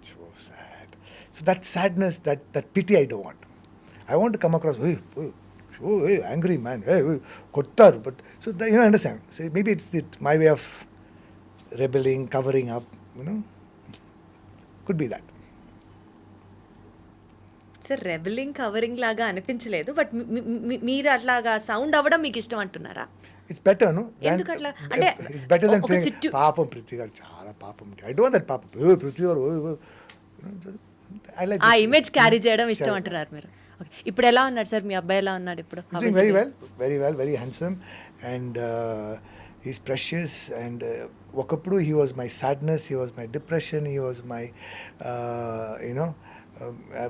Speaker 3: So sad. So that sadness, that pity I don't want. I want to come across, hey, angry man, hey, kottaru. But so understand. So maybe it's my way of rebelling, covering up, could be that.
Speaker 2: Sir rebelling covering లాగా అనిపించలేదు, but మీరు అట్లాగా sound అవ్వడం మీకు ఇష్టం అంటున్నారా?
Speaker 3: It's better, no?
Speaker 2: ఎందుకు అట్లా అంటే
Speaker 3: ఇట్స్ బెటర్ దెన్ పాపం పృథ్వీ గారు చాలా పాపం. ఐ డోంట్ వాంట్ దట్ పాపం. పృథ్వీ గారు ఐ లైక్
Speaker 2: ఆ ఇమేజ్ క్యారీ చేయడం ఇష్టం అంటున్నారు మీరు. ఓకే, ఇప్పుడు ఎలా ఉన్నాడు సార్ మీ అబ్బాయి? ఎలా ఉన్నాడు ఇప్పుడు?
Speaker 3: Very well, very handsome and he's precious. And ఒకప్పుడు he was my sadness, he was my depression, he was my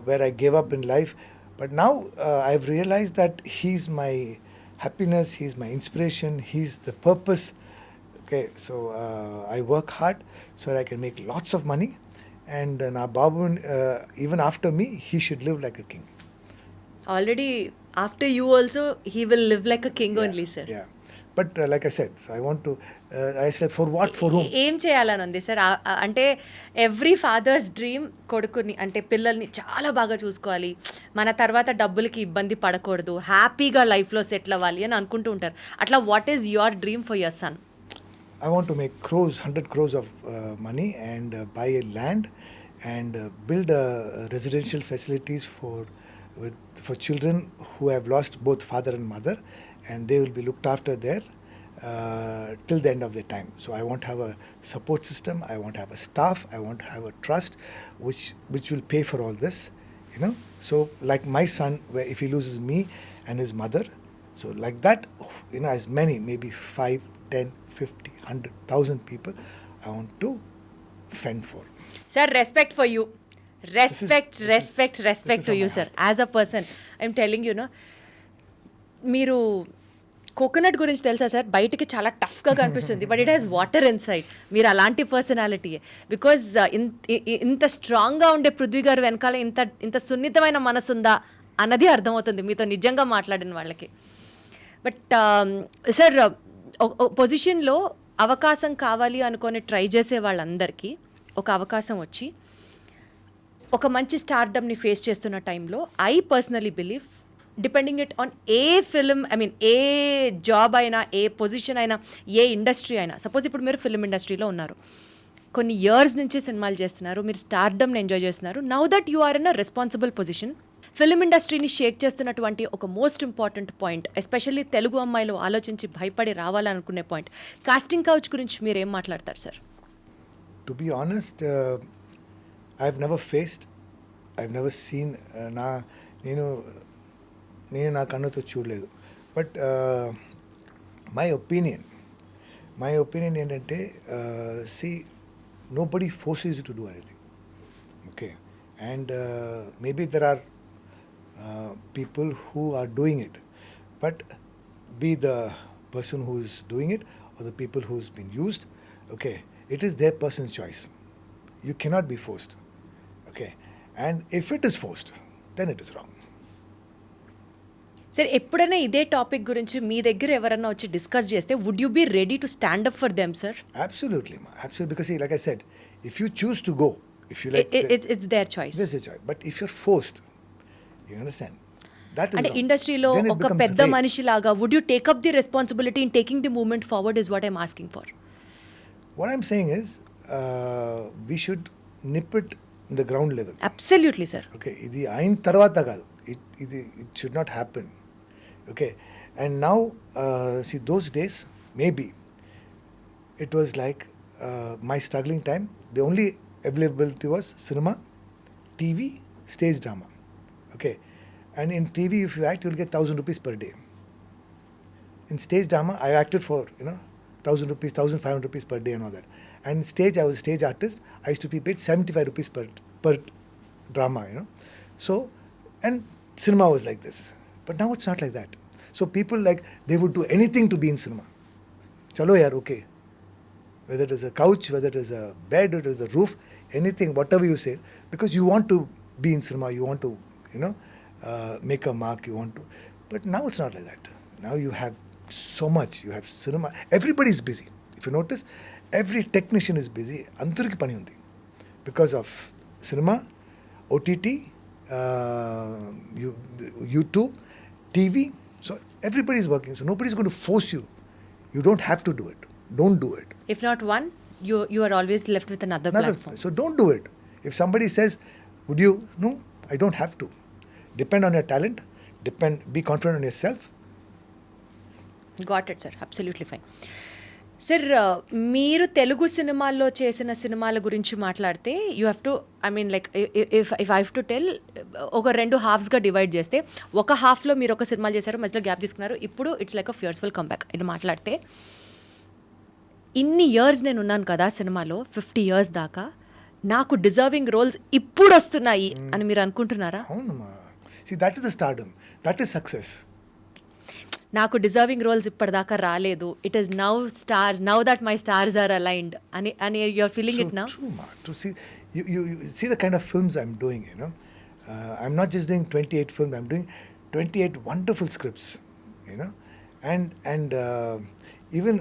Speaker 3: where I gave up in life. But now I've realized that he's my happiness, he's my inspiration, he's the purpose. Okay, so I work hard so that I can make lots of money. And now Babu, even after me, he should live like a king.
Speaker 2: Already after you also, he will live like a king only, sir.
Speaker 3: Yeah. But like I said, so I want to, I said, for what, for whom?
Speaker 2: ఏం చేయాలని ఉంది sir? అంటే every fathers dream కొడుకుని అంటే పిల్లల్ని చాలా బాగా చూసుకోవాలి, మన తర్వాత డబ్బులకి ఇబ్బంది పడకూడదు, హ్యాపీగా లైఫ్లో సెటిల్ అవ్వాలి అని అనుకుంటూ ఉంటారు. అట్లా what is your dream for your son?
Speaker 3: I want to make 100 crores of money and buy a land and build residential facilities for children who have lost both father and mother, and they will be looked after there. till the end of their time. So I want to have a support system, I want to have a staff, I want to have a trust which will pay for all this, you know. So like my son, where if he loses me and his mother, so like that, you know, as many, maybe 5, 10, 50, 100, 1,000 people I want to fend for.
Speaker 2: Sir respect for you respect
Speaker 3: this is-
Speaker 2: respect
Speaker 3: this
Speaker 2: respect
Speaker 3: is
Speaker 2: to
Speaker 3: from
Speaker 2: you
Speaker 3: my
Speaker 2: sir as a person I'm telling you know. మీరు coconut గురించి తెలుసా sir? బయటికి చాలా టఫ్గా కనిపిస్తుంది, but it has water in side. మీరు అలాంటి personality, because ఇంత స్ట్రాంగ్గా ఉండే పృథ్వీ గారు వెనకాల ఇంత ఇంత సున్నితమైన మనసు ఉందా అన్నది అర్థమవుతుంది మీతో నిజంగా మాట్లాడిన వాళ్ళకి. బట్ సార్, పొజిషన్లో అవకాశం కావాలి అనుకొని ట్రై చేసే వాళ్ళందరికీ ఒక అవకాశం వచ్చి ఒక మంచి స్టార్డమ్ని ఫేస్ చేస్తున్న టైంలో I personally believe, depending it on a film, I mean A job అయినా, ఏ పొజిషన్ అయినా, ఏ ఇండస్ట్రీ అయినా. సపోజ్ ఇప్పుడు మీరు ఫిల్మ్ ఇండస్ట్రీలో ఉన్నారు, కొన్ని ఇయర్స్ నుంచి సినిమాలు చేస్తున్నారు, మీరు స్టార్డమ్ని ఎంజాయ్ చేస్తున్నారు. Now that you are in a responsible position, film ఇండస్ట్రీని షేక్ చేస్తున్నటువంటి ఒక most important point, especially Telugu అమ్మాయిలు ఆలోచించి భయపడి రావాలనుకునే పాయింట్, కాస్టింగ్ కౌచ్ గురించి మీరు ఏం మాట్లాడతారు sir?
Speaker 3: To be honest, I've never faced, I've never seen, నేను నా కన్నుతో చూడలేదు. బట్ మై ఒపీనియన్ ఏంటంటే, see nobody forces you to do anything, okay. And maybe there are people who are doing it, but be the person who is doing it or the people who's been used, okay, it is their person's choice. You cannot be forced, okay. And if it is forced, then it is wrong.
Speaker 2: Sir, ఎప్పుడైనా ఇదే topic గురించి మీ దగ్గర ఎవరైనా వచ్చి discuss చేస్తే would you be ready to stand up for them sir?
Speaker 3: Absolutely, absolutely, because see, like I said, if you choose to go, if you like,
Speaker 2: it's their choice.
Speaker 3: this is a choice, but if you're forced, you understand, that is
Speaker 2: అంటే
Speaker 3: wrong.
Speaker 2: ఇండస్ట్రీలో
Speaker 3: Then it
Speaker 2: ఒక
Speaker 3: becomes
Speaker 2: పెద్ద
Speaker 3: rape.
Speaker 2: మనిషిలాగా would you take up the responsibility in taking the movement forward is what I'm asking for.
Speaker 3: What I'm saying is, we should nip it in the ground level.
Speaker 2: Absolutely sir.
Speaker 3: Okay, ఇది అయిన తర్వాత కాదు, it should not happen, okay. And now, see, those days, maybe it was like my struggling time, the only availability was cinema, TV, stage drama, okay. And in TV, if you act, you'll get 1,000 rupees per day. In stage drama, I acted for, 1,000 rupees, 1,500 rupees per day and all that. And stage, I was a stage artist. I used to be paid 75 rupees per drama, So, and cinema was like this. But now it's not like that. So people, like, they would do anything to be in cinema. Chalo yaar, okay. Whether it is a couch, whether it is a bed, whether it is a roof, anything, whatever you say, because you want to be in cinema, you want to, make a mark, you want to. But now it's not like that. Now you have so much. You have cinema. Everybody is busy. If you notice, every technician is busy. Antariki pani undi. Because of cinema, OTT, YouTube, TV. So everybody is working. So nobody is going to force you. You don't have to do it. Don't do it.
Speaker 2: If not one, you are always left with another platform.
Speaker 3: So don't do it. If somebody says, would you? No, I don't have to. Depend on your talent. Be confident on yourself.
Speaker 2: Got it sir, absolutely fine. Sir, మీరు తెలుగు సినిమాల్లో చేసిన సినిమాల గురించి మాట్లాడితే you have to, I mean like if I have to tell, ఒక 2 హాఫ్స్గా divide చేస్తే, ఒక హాఫ్లో మీరు ఒక సినిమాలు చేశారు, మధ్యలో గ్యాప్ తీసుకున్నారు, ఇప్పుడు ఇట్స్ లైక్ అ ఫియర్స్ఫుల్ కంబ్యాక్. ఇది మాట్లాడితే, ఇన్ని ఇయర్స్ నేను ఉన్నాను కదా సినిమాలో, 50 years దాకా, నాకు డిజర్వింగ్ రోల్స్ ఇప్పుడు వస్తున్నాయి అని మీరు అనుకుంటున్నారా?
Speaker 3: అవునమ్మా. See, that is the stardom. That is success.
Speaker 2: నాకు డిజర్వింగ్ రోల్స్ ఇప్పటిదాకా రాలేదు, it is now stars, now that my stars are aligned అని you are feeling it now?
Speaker 3: True, ma. To see, you see the kind of films I'm doing, I'm not just doing 28 films, I'm doing 28 wonderful scripts, and even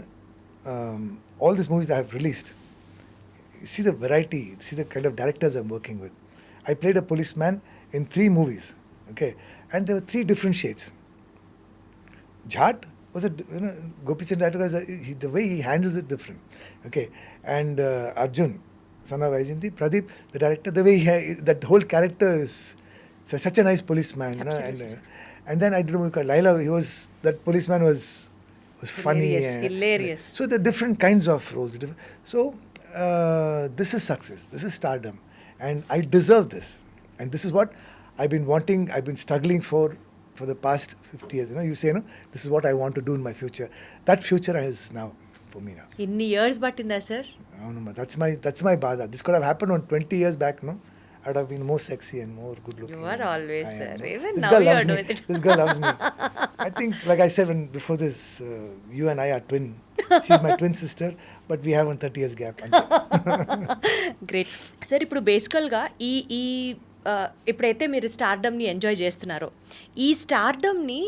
Speaker 3: all these movies I have released, you see the variety, see the kind of directors I'm working with. I played a policeman in 3 movies, okay, and there were 3 different shades. Jhat was Gopichand director was the way he handles it different, okay, and Arjun, son of Vaijayanti, Pradeep, the director, the way that whole character is such a nice policeman, and then I did a movie called Laila. That policeman was was funny.
Speaker 2: Hilarious.
Speaker 3: So there are different kinds of roles. So this is success. This is stardom, and I deserve this. And this is what I've been wanting. I've been struggling for the past 50 years. You say, this is what I want to do in my future. That future is now for me now.
Speaker 2: ఇన్ని years పట్టిందా sir?
Speaker 3: That's my bada. This could have happened on 20 years back, no? I'd have been more sexy and more good looking.
Speaker 2: You are always,
Speaker 3: I
Speaker 2: sir.
Speaker 3: am, no?
Speaker 2: Even
Speaker 3: This
Speaker 2: now
Speaker 3: girl
Speaker 2: you
Speaker 3: loves
Speaker 2: are
Speaker 3: me.
Speaker 2: doing it.
Speaker 3: This girl loves me. I think, like I said before this, you and I are twin. She's my twin sister, but we have a 30 years gap.
Speaker 2: Great sir. ఇప్పుడు బేసికల్గా ఈ ఈ ఎప్పుడైతే మీరు స్టార్డమ్ని enjoy చేస్తున్నారో, ఈ స్టార్డమ్ని,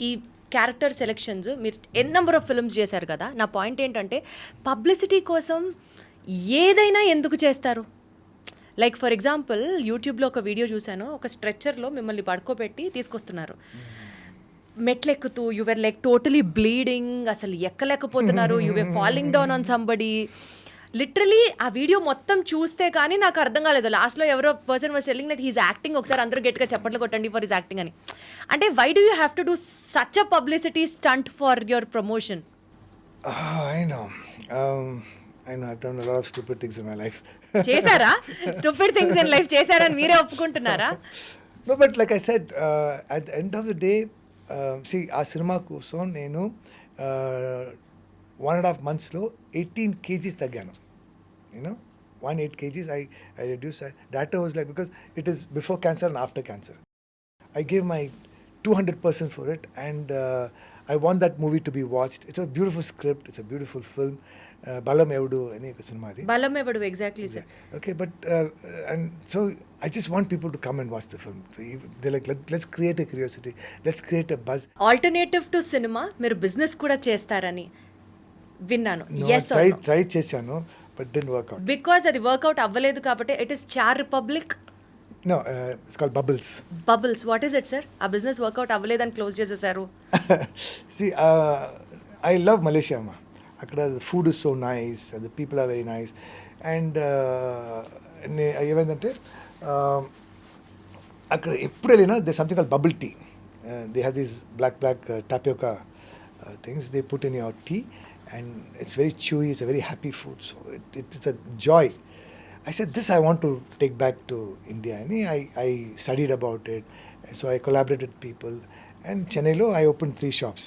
Speaker 2: ఈ క్యారెక్టర్ సెలెక్షన్స్ మీరు ఎన్ నెంబర్ ఆఫ్ ఫిల్మ్స్ చేశారు కదా. నా పాయింట్ ఏంటంటే పబ్లిసిటీ కోసం ఏదైనా ఎందుకు చేస్తారు? లైక్ ఫర్ ఎగ్జాంపుల్ యూట్యూబ్లో ఒక వీడియో చూశాను, ఒక స్ట్రెచ్చర్లో మిమ్మల్ని పడుకోబెట్టి తీసుకొస్తున్నారు, మెట్లెక్కుతూ యువర్ లైక్ టోటలీ బ్లీడింగ్, అసలు ఎక్కలేకపోతున్నారు, your falling down on somebody. Literally ఆ వీడియో మొత్తం చూస్తే కానీ నాకు అర్థం కాలేదు. లాస్ట్లో ఎవరో person was telling that he's acting, ఒకసారి అందరూ గట్టిగా చప్పట్లు కొట్టండి ఫర్ హిస్ యాక్టింగ్ అని. అంటే why do you have to do such a publicity stunt for your promotion?
Speaker 3: I know. I've done a lot of stupid things in my life.
Speaker 2: చేశారా? Stupid things in life చేశారని మీరే ఒప్పుకుంటున్నారా?
Speaker 3: No, but like I said, at the end of the day, see, ఆ cinema కోసం నేను 1.5 monthsలో 18 kgs తగ్గాను. 18 kgs I reduced. Doctor was like, because it is before cancer and after cancer. I gave my 200% for it, and I want that movie to be watched. It's a beautiful script. It's a beautiful film. Balam Evudu any cinema adi.
Speaker 2: బలం ఎవడు, exactly sir.
Speaker 3: Okay, but and so I just want people to come and watch the film. They're like, let's create a curiosity. Let's create a buzz.
Speaker 2: Alternative to cinema మీరు business కూడా చేస్తారని విన్నాను.
Speaker 3: No,
Speaker 2: yes
Speaker 3: try చేశాను, but didn't work out.
Speaker 2: Because అది work out అవ్వలేదు కాబట్టి it is char republic.
Speaker 3: No, it's called Bubbles.
Speaker 2: Bubbles, what is it sir? ఆ business work out అవ్వలేదని క్లోజ్ చేసేసారు.
Speaker 3: See, I love Malaysia, ma. Akkada the food is so nice and the people are very nice, and ఏమైందంటే అక్కడ ఎప్పుడు వెళ్ళినా there's something called bubble tea. They have these black tapioca things they put in your tea, and it's very chewy. It's a very happy food, so it is a joy. I said, this I want to take back to India. And I studied about it, so I collaborated with people, and Chennai I opened 3 shops,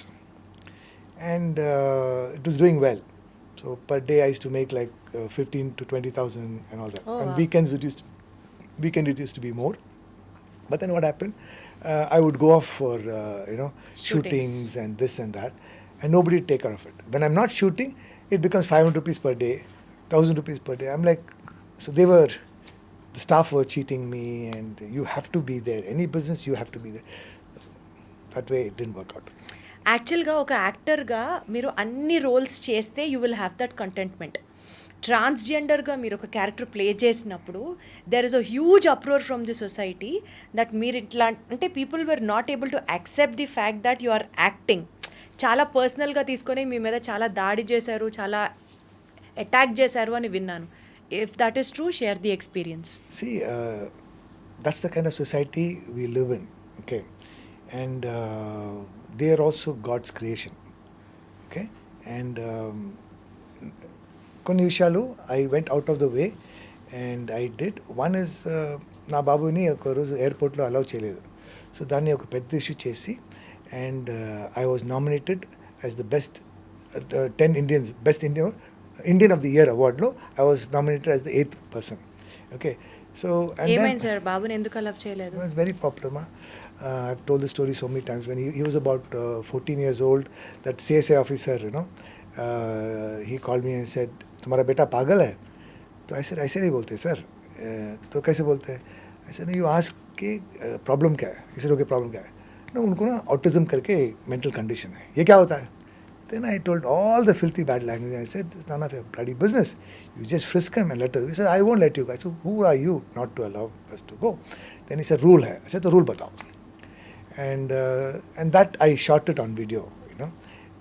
Speaker 3: and it was doing well. So per day I used to make like 15 to 20,000 and all that.
Speaker 2: Oh,
Speaker 3: And
Speaker 2: wow.
Speaker 3: weekend it used to be more. But then what happened? I would go off for shootings and this and that, and nobody would take care of it. When I'm not shooting, it becomes 500 rupees per day, 1,000 rupees per day. I'm like, so the staff were cheating me, and you have to be there. Any business, you have to be there. That way, it didn't work out.
Speaker 2: యాక్చువల్గా ఒక యాక్టర్గా మీరు అన్ని roles చేస్తే you will have that contentment. ట్రాన్స్జెండర్గా మీరు ఒక character play చేసినప్పుడు there is a huge uproar from the society that మీరు ఇట్లా అంటే people were not able to accept the fact that you are acting. చాలా పర్సనల్గా తీసుకొని మీ మీద చాలా దాడి చేశారు, చాలా అటాక్ చేశారు అని విన్నాను. If that is true, share the experience.
Speaker 3: See, that's the kind of society we live in, okay? And they are also God's creation, okay? And కొన్ని విషయాలు I went out of the way and I did. One is, నా బాబుని ఒక రోజు ఎయిర్పోర్ట్లో allow చేయలేదు. So దాన్ని ఒక పెద్ద ఇష్యూ చేసి, and I was nominated as the best 10 Indians, best Indian of the Year award lo I was nominated as the 8th person. Okay, so and
Speaker 2: ఏమైంది సార్ బాబుని ఎందుకు అలౌ చేయలేదు?
Speaker 3: it was very popular, ma. I've told the story so many times. When he was about 14 years old, that CSA officer, he called me and said, तुम्हारा बेटा पागल है? तो I said ऐसे नहीं बोलते सर. तो कैसे बोलते हैं? I said you ask कि प्रॉब्लम क्या है? He said okay, प्रॉब्लम क्या है? ना उनको ना ऑटिज्म करके मेंटल कंडीशन है. ये क्या होता है? Then I told all the filthy bad language. I said, it's none of your bloody business. You just frisk him and let us. He said, I won't let you go. I said, who are you not to allow us to go? Then he said, rule hai. I said, the rule batao. And that I shot it on video,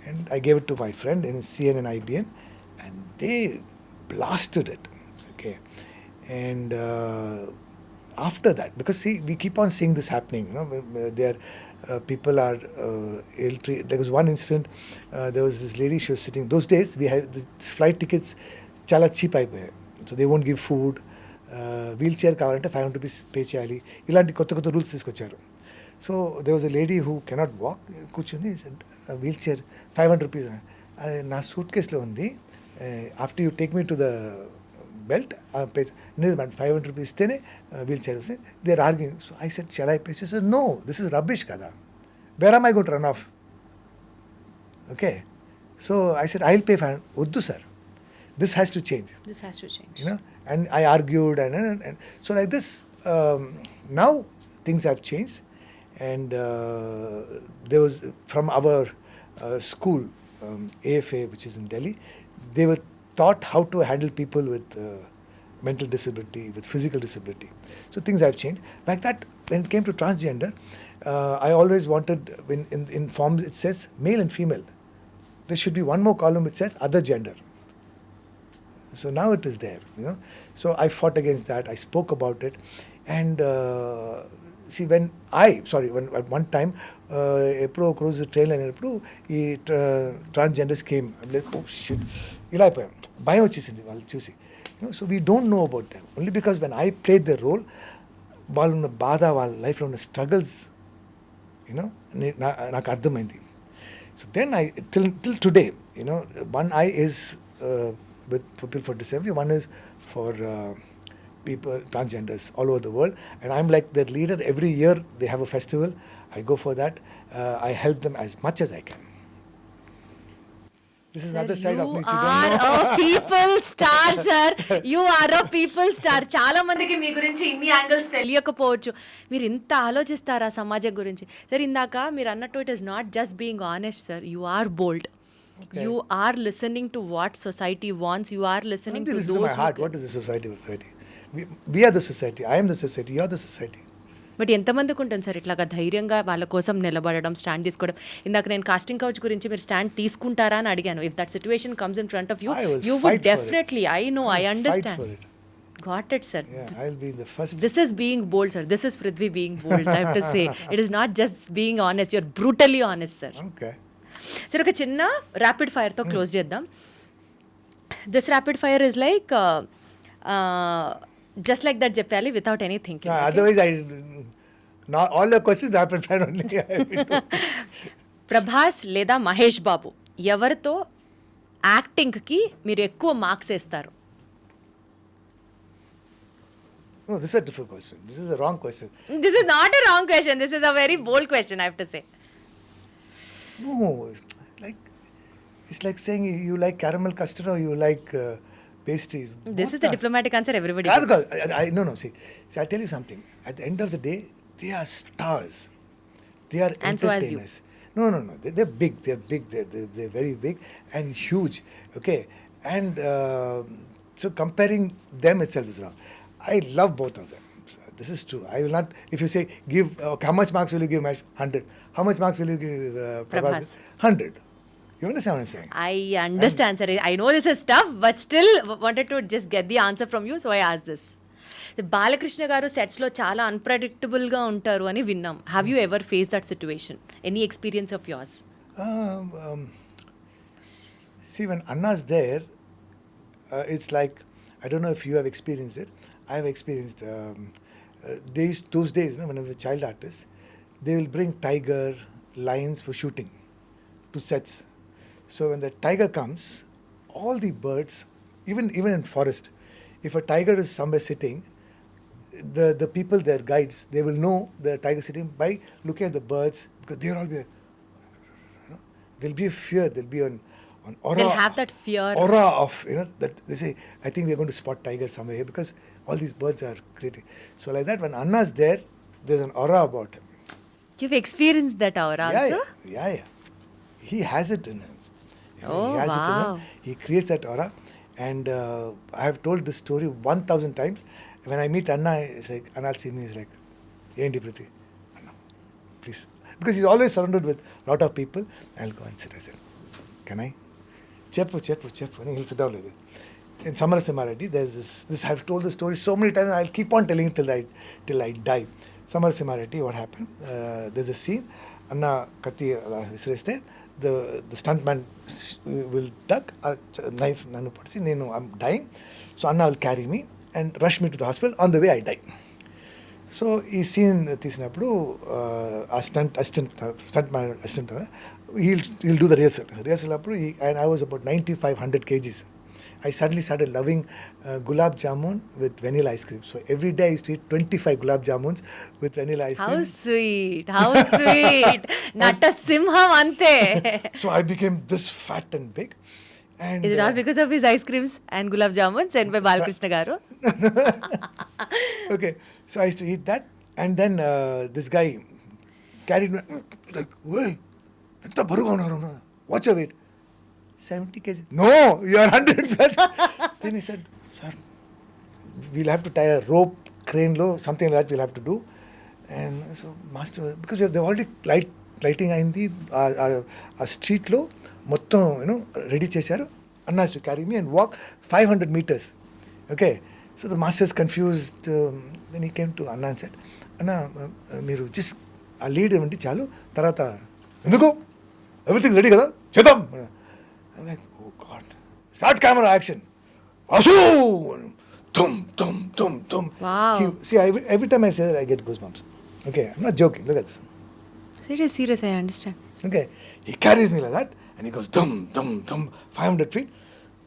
Speaker 3: and I gave it to my friend in CNN IBN, and they blasted it. Okay, and after that, because see, we keep on seeing this happening, they are people are ill-treated. There was one incident, there was this lady, she was sitting, those days we had this flight tickets chala cheap అయిపోయాయి, so they won't give food, wheelchair కావాలంటే 500 rupees pay చేయాలి, ఇలాంటి కొత్త కొత్త rules తీసుకొచ్చారు. So they was a lady who cannot walk, కూర్చొని wheelchair 500 rupees, నా suit కేసులో ఉంది, after you take me to the belt, pay 500 rupees ఇస్తేనే వీల్ చైర్ వస్తుంది. They are arguing. So I said shall I pay? She said no, this is rubbish కదా, where am I going to run off? Okay, so I said I will pay 500. వద్దు sir, this has to change.
Speaker 2: This has to change.
Speaker 3: You know, and I argued, and so like this. Now things have changed, and there was from our school, AFA, which is in Delhi, they were taught how to handle people with mental disability, with physical disability. So things have changed. Like that, when it came to transgender, I always wanted, in forms it says male and female, there should be one more column which says other gender. So now it is there, you know. So I fought against that. I spoke about it, and see, when at one time, ఎప్పుడో ఒక రోజు train అయినప్పుడు ఈ transgenders came, like oh shit, ఇలా అయిపోయాం, భయం వచ్చేసింది వాళ్ళు చూసి. So we don't know about them, only because when I played the role, వాళ్ళు ఉన్న బాధ, వాళ్ళ లైఫ్లో ఉన్న స్ట్రగల్స్, యూనో, నాకు అర్థమైంది. So then I till today, you know, one eye is with people for disability, one is for people, transgenders all over the world, and I'm like their leader. Every year they have a festival, I go for that. I help them as much as I can. This is another side of me which you don't know.
Speaker 2: You are a people star, sir. You are a people star. చాలా మందికి మీ గురించి ఇన్ని angles తెలియకపోవచ్చు. మీరు ఇంత ఆలోచిస్తారా సమాజం గురించి? Sir, ఇందాక మీరు అన్నట్టు it is not just being honest, sir. You are bold.
Speaker 3: Okay.
Speaker 2: You are listening to what society wants. You are listening to
Speaker 3: Listen
Speaker 2: those
Speaker 3: to my heart. What is the society? We are the society. I am the society. You are the society.
Speaker 2: But ఎంతమందికి ఉంటుంది sir ఇట్లాగా ధైర్యంగా వాళ్ళ కోసం నిలబడడం, stand తీసుకోవడం? ఇందాక నేను కాస్టింగ్ కౌచ్ గురించి మీరు స్టాండ్ తీసుకుంటారా అని అడిగాను. If that situation comes in front of you, you would definitely, I know, I understand. Got it, sir.
Speaker 3: Yeah, I'll be in the first.
Speaker 2: This is being bold, sir. This is Prithvi being bold. I have to say, it is not just being honest. You're brutally honest, sir.
Speaker 3: Okay.
Speaker 2: సరే, ఒక చిన్న rapid ఫైర్తో close చేద్దాం. This rapid fire is like just like that చెప్పాలి, without any thinking.
Speaker 3: Otherwise, not all the questions rapid fire only.
Speaker 2: Prabhas లేదా మహేష్ బాబు, ఎవరితో యాక్టింగ్కి మీరు ఎక్కువ మార్క్స్ వేస్తారు?
Speaker 3: No, this is a difficult question. This is a wrong question.
Speaker 2: This is not a wrong question. This is a very bold question, I have to say.
Speaker 3: No, it's like saying you like caramel custard or you like pastries.
Speaker 2: This is the diplomatic answer everybody
Speaker 3: Kaadu,
Speaker 2: gives.
Speaker 3: kaadu. No. See, I tell you something. At the end of the day, they are stars. They are
Speaker 2: And so as you.
Speaker 3: entertainers. No. They're big. They're very big and huge. Okay, and so comparing them itself is wrong. I love both of them. This is true. I will not. If you say give, how much marks will you give Mahesh? 100. How much marks will you give Prabhas? 100. You understand what I'm saying?
Speaker 2: I understand, sir. I know this is tough, but still wanted to just get the answer from you, so I asked this. Balakrishna గారు సెట్స్లో చాలా అన్ప్రెడిక్టబుల్గా ఉంటారు అని విన్నాం. Have you ever face that situation? Any experience of yours?
Speaker 3: See, when Anna's there, it's like, I don't know if you have experienced it. I have experienced those days, when I was a child artist, they will bring tiger, lions for shooting to sets. So when the tiger comes, all the birds, even in forest, if a tiger is somewhere sitting, the people, their guides, they will know the tiger sitting by looking at the birds, because they will all be, there'll be a fear, there'll be an aura.
Speaker 2: They'll have that fear.
Speaker 3: Aura of, that they say, I think we're going to spot tiger somewhere here because all these birds are creating. So like that, when Anna's there, there's an aura about him.
Speaker 2: You've experienced that aura also?
Speaker 3: Yeah. He has it in him.
Speaker 2: Oh,
Speaker 3: he has it in
Speaker 2: wow.
Speaker 3: him. He creates that aura. And I have told this story 1,000 times. When I meet Anna, it's like, Anna see me, he's like, Yendi Prithvi, Anna, please. Because he's always surrounded with a lot of people. I'll go and sit. I said, can I? Cheppu. And he'll sit down like that. In Samarasima Reddy, there's this. I've told the story so many times. I'll keep on telling it till I die. Samarasimareddy, what happened? There's a scene. Anna katti visireste. The stuntman will duck a knife. Nanu padisi. I'm dying. So Anna will carry me and rush me to the hospital. On the way, I die. So ఈ scene తీసినప్పుడు ఆ stunt he'll do the rehearsal అప్పుడు and I was about 95-100 kgs. I suddenly started loving gulab jamun with vanilla ice cream. So every day I used to eat 25 gulab jamuns with vanilla ice cream.
Speaker 2: How sweet. Natta Simham ante.
Speaker 3: So I became this fat and big. And
Speaker 2: Is it all because of his ice creams and gulab jamuns sent by Balakrishna garu?
Speaker 3: Okay, so I used to eat that, and then this guy carried me like, "Hey, enta baruga unnaru? What's your weight?" 70 kg. No, you are 100 plus. Then he said, "Sir, we'll have to tie a rope, crane low, something like that we'll have to do." And so, master, because they've already lighting అయింది ఆ స్ట్రీట్లో మొత్తం ready చేశారు. Anna has to carry me and walk 500 meters. Okay, so the master is confused. Then he came to Anna and said, "Anna, మీరు just ఆ lead ఇవ్వండి చాలు, తర్వాత ఎందుకు ఎవ్రీథింగ్ రెడీ కదా చేద్దాం." I'm like, oh God. Start camera action. Vasu! Tum, tum, tum, tum.
Speaker 2: Wow.
Speaker 3: See, every time I say that, I get goosebumps. Okay, I'm not joking. Look at this.
Speaker 2: Serious, I understand.
Speaker 3: Okay, he carries me like that, and he goes, dum, dum, dum, 500 feet.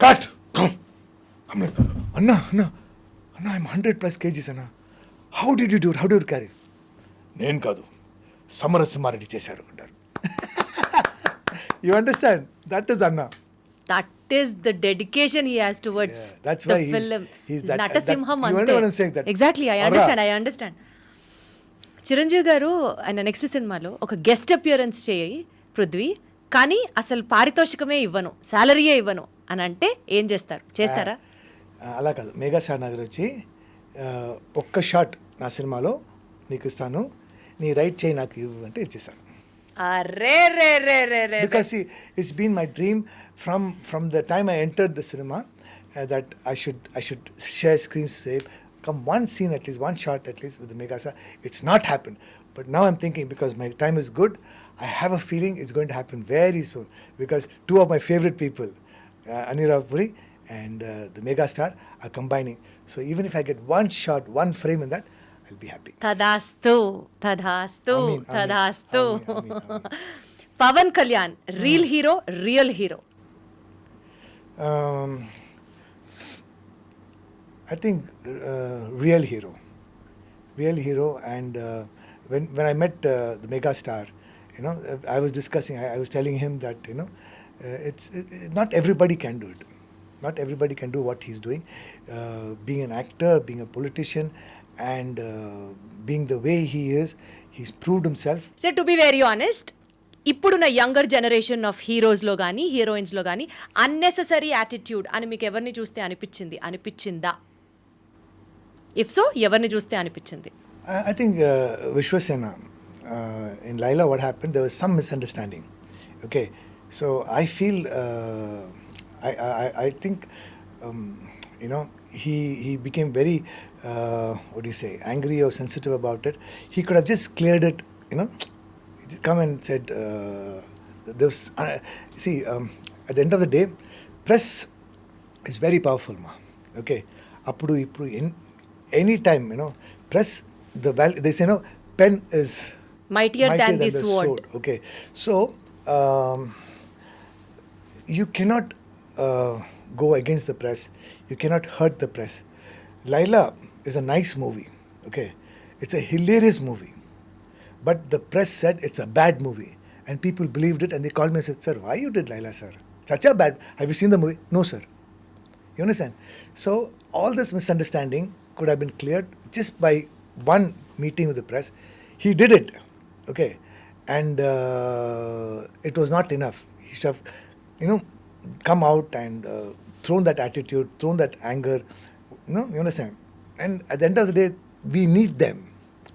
Speaker 3: Cut! Dum. I'm like, Anna, I'm 100 plus kgs, Anna. How did you do it? How did you carry? నేను కాదు, సమరసింహారెడ్డి చేశారు అంటారు. You understand? That is Anna.
Speaker 2: That is the dedication he has towards
Speaker 3: that's
Speaker 2: the
Speaker 3: why
Speaker 2: film.
Speaker 3: he's that.
Speaker 2: Natasimham
Speaker 3: You know what I'm saying? That
Speaker 2: exactly, I understand. Chiranjeevi గారు ఆయన next సినిమాలో ఒక guest appearance చేయి పృథ్వీ, కానీ అసలు పారితోషికమే ఇవ్వను, శాలరీయే ఇవ్వను అని అంటే ఏం చేస్తారా?
Speaker 3: అలా కాదు, మెగాస్టార్ నగర్ వచ్చి ఒక్క షాట్ నా సినిమాలో నీకు ఇస్తాను, నీ రైట్ చేయి నాకు ఇవ్వు అంటే ఇచ్చేస్తాను. Because see, it's been my dream from the time I entered the cinema that I should share screen save, come one scene at least, one shot at least with the megastar. It's not happened, but now I'm thinking, because my time is good, I have a feeling it's going to happen very soon, because two of my favorite people, Anirudh Puri and the megastar, are combining. So even if I get one shot, one frame in that, I'll be happy.
Speaker 2: తదాస్తు.
Speaker 3: Amin.
Speaker 2: Pawan Kalyan real hero?
Speaker 3: I think real hero, and when I met the megastar, I was discussing, I was telling him that it's not everybody can do it. Not everybody can do what he's doing. Being an actor, being a politician, and being the way he is, he's proved himself.
Speaker 2: So to be very honest, ఇప్పుడున్న younger generation of హీరోస్లో కానీ హీరోయిన్స్లో కానీ unnecessary attitude అని మీకు ఎవరిని చూస్తే అనిపించిందా? If so, ఎవరిని చూస్తే అనిపించింది?
Speaker 3: I think Vishwasena, in Laila, what happened, there was some misunderstanding. Okay, so I feel, I think, he became very, what do you say, angry or sensitive about it. He could have just cleared it, He come and said, see, at the end of the day, press is very powerful, ma. Okay, appudu any time, press, they say, pen is
Speaker 2: mightier than the sword.
Speaker 3: Okay, so you cannot go against the press. You cannot hurt the press. Laila is a nice movie. Okay, it's a hilarious movie, but the press said it's a bad movie, and people believed it, and they called me and said, "Sir, why you did Laila, sir? Such a bad. Have you seen the movie?" No, sir. You understand? So all this misunderstanding could have been cleared just by one meeting with the press. He did it. Okay, and it was not enough. He should have, come out and thrown that attitude, thrown that anger. You understand? And at the end of the day, we need them.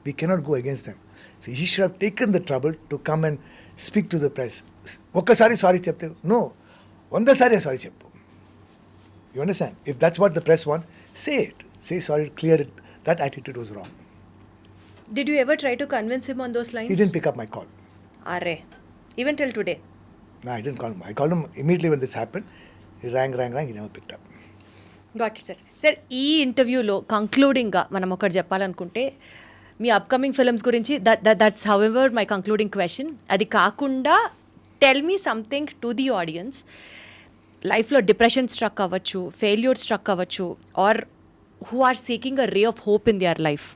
Speaker 3: We cannot go against them. So he should have taken the trouble to come and speak to the press. Okkasari sorry chepte. No, vandasari sorry cheppu. You understand? If that's what the press wants, say it. Say sorry, clear it. That attitude was wrong.
Speaker 2: Did you ever try to convince him on those lines?
Speaker 3: He didn't pick up my call.
Speaker 2: Arre. Even till today.
Speaker 3: No, I didn't call him. I called him immediately when this happened. He rang, he never picked up.
Speaker 2: Got it sir. Sir ఈ ఇంటర్వ్యూలో కంక్లూడింగ్గా మనం ఒకటి చెప్పాలనుకుంటే మీ upcoming films గురించి that's however my concluding question. అది కాకుండా tell me something to the audience. లైఫ్లో డిప్రెషన్ స్ట్రక్ అవ్వచ్చు, ఫెయిల్యూర్ స్ట్రక్ అవ్వచ్చు, or who are seeking a ray of hope in their life.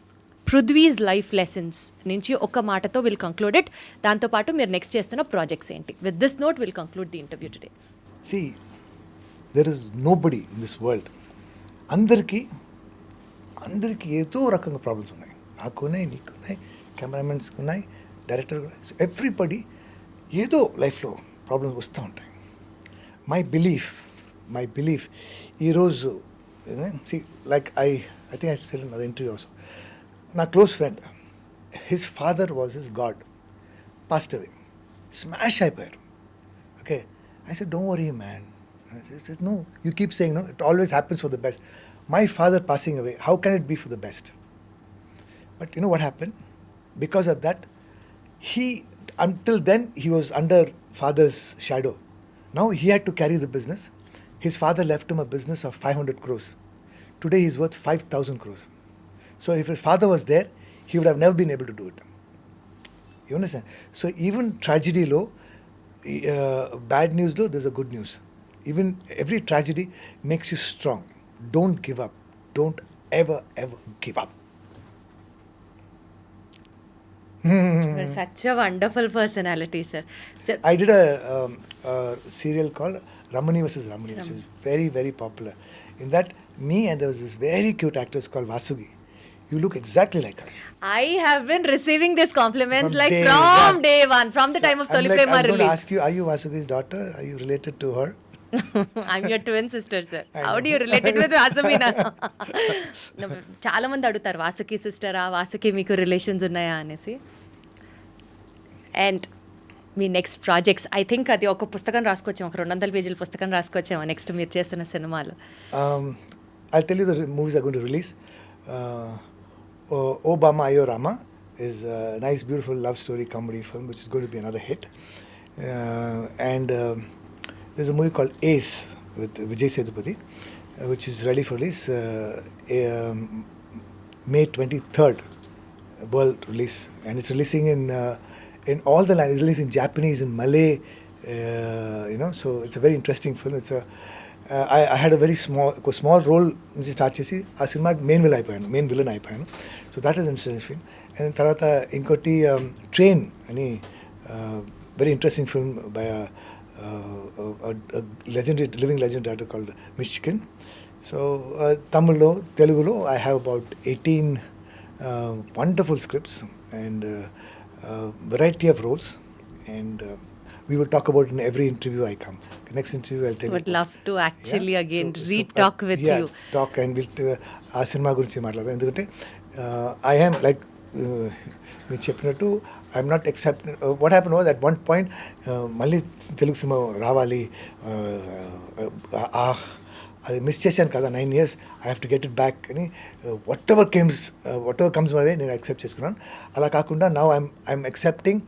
Speaker 2: Prithvi's life lessons నుంచి ఒక మాటతో will conclude it. దాంతోపాటు మీరు నెక్స్ట్ చేస్తున్న ప్రాజెక్ట్స్ ఏంటి? With this note will conclude the interview today.
Speaker 3: See, there is nobody in this world. అందరికీ ఏదో రకంగా ప్రాబ్లమ్స్ ఉన్నాయి. నాకు ఉన్నాయి, నీకు ఉన్నాయి, కెమెరామెన్స్కి ఉన్నాయి, డైరెక్టర్ ఉన్నాయి. సో ఎవ్రీబడి ఏదో లైఫ్లో ప్రాబ్లమ్స్ వస్తూ ఉంటాయి. మై బిలీఫ్ ఈరోజు like I think I said in other interview also. నా close friend, his father was his god, passed away, smash అయిపోయారు. Okay, I said, don't worry, man. I said, no, you keep saying, no, it always happens for the best. My father passing away, how can it be for the best? But you know what happened? Because of that, until then, he was under father's shadow. Now he had to carry the business. His father left him a business of 500 crores. Today he's worth 5,000 crores. So if his father was there, he would have never been able to do it. You understand? So even tragedy low, bad news though, there's a good news. Even every tragedy makes you strong. Don't give up. Don't ever give up.
Speaker 2: Such a wonderful personality, sir.
Speaker 3: I did a serial called Ramani vs. Ramani, which is very, very popular. In that, me and there was this very cute actress called Vasugi. You look exactly like her.
Speaker 2: I have been receiving these compliments
Speaker 3: From
Speaker 2: like
Speaker 3: day
Speaker 2: from
Speaker 3: one.
Speaker 2: day one, from the time of Toli Prema
Speaker 3: I'm going to
Speaker 2: release.
Speaker 3: ask you, are you Vasugi's daughter? Are you related to her?
Speaker 2: I'm your twin sister, sir.
Speaker 3: I
Speaker 2: How
Speaker 3: know.
Speaker 2: do you relate it with Vasamina? చాలా మంది అడుగుతారు, వాసుకి సిస్టరా, వాసుకి మీకు relations ఉన్నాయా అనేసి. And me next projects, I think అది ఒక పుస్తకం రాసుకొచ్చాము, ఒక 200 పేజీల పుస్తకం రాసుకొచ్చాము నెక్స్ట్ మీరు చేస్తున్న సినిమాలు.
Speaker 3: I'll tell you the movies are going to release. Obama Ayo Rama is a nice, beautiful love story comedy film, which is going to be another hit. And there's a movie called Ace with Vijay Sethupathi, which is ready for release May 23rd, world release, and it's releasing in all the languages. It's releasing in Japanese, in Malay, so it's a very interesting film. It's a I had a very small role నుంచి start చేసి ఆ సినిమాకి main villain అయిపోయాను. So that is interesting film. And తర్వాత ఇంకోటి train అని very interesting film by living legend director called Mysskin. So తమిళ్లో, తెలుగులో I have about 18 wonderful scripts and variety of roles. And we will talk about in every interview I come. The next interview I'll tell you.
Speaker 2: Would love to actually re-talk with you.
Speaker 3: Talk and we'll ఆ cinema గురించి మాట్లాడదాం. ఎందుకంటే I am like మీరు చెప్పినట్టు I'm not except. What happen was at one point మళ్ళీ Telugu cinema రావాలి, అది miss చేశాను కదా 9 years, I have to get it back అని whatever comes my way నేను యాక్సెప్ట్ చేసుకున్నాను. అలా కాకుండా now I'm accepting